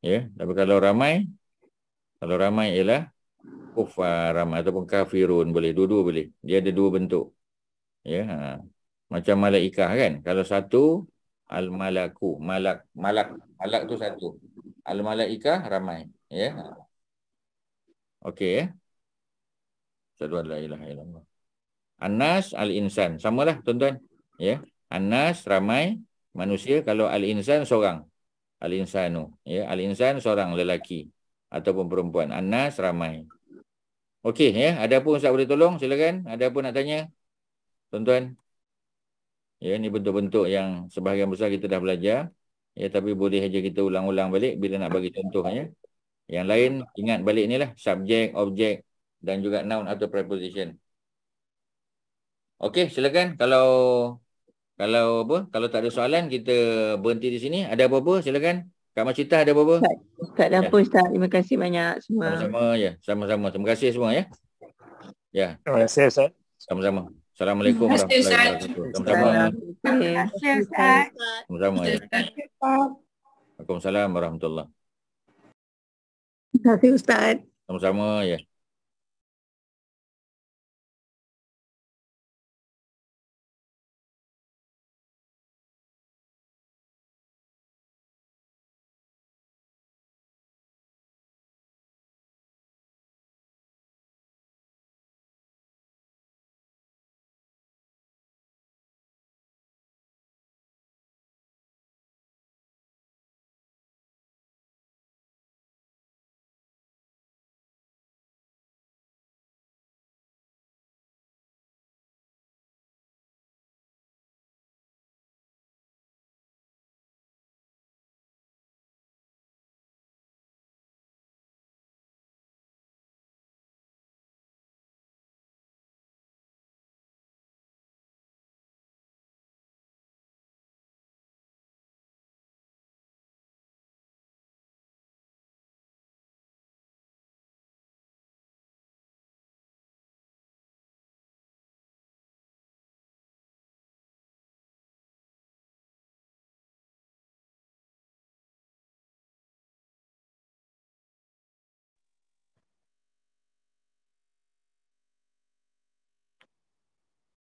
Ya, tapi kalau ramai ialah kufar ramai ataupun kafirun, boleh dua-dua boleh. Dia ada 2 bentuk. Ya, macam malaikah kan. Kalau satu al-malaku, malak tu satu. Al-malaikah ramai, ya. Okey, ya. Asyhadu an la ilaha illallah. An-nas al-insan. Samalah tuan-tuan, ya. An-nas ramai manusia, kalau al-insan seorang. Al-insanu, ya. Al-insan seorang lelaki ataupun perempuan. An-nas ramai. Okey, ya. Ada apa Ustaz boleh tolong? Silakan. Ada apa nak tanya? Tuan-tuan. Ya, ini bentuk-bentuk yang sebahagian besar kita dah belajar. Ya, tapi boleh saja kita ulang-ulang balik bila nak bagi contoh, ya. Yang lain ingat balik ni lah, subjek, objek dan juga noun atau preposition. Okey, silakan. Kalau tak ada soalan, kita berhenti di sini. Ada apa-apa? Silakan. Kak Macita ada apa-apa? Tak ada apa Ustaz. Terima kasih banyak semua. Sama-sama, ya. Sama-sama. Terima kasih semua, ya. Ya. Terima kasih Ustaz. Sama-sama. Assalamualaikum warahmatullahi wabarakatuh. Sama-sama. Terima kasih Ustaz. Sama-sama, ya. Waalaikumsalam warahmatullahi. Terima kasih Ustaz. Sama-sama, ya.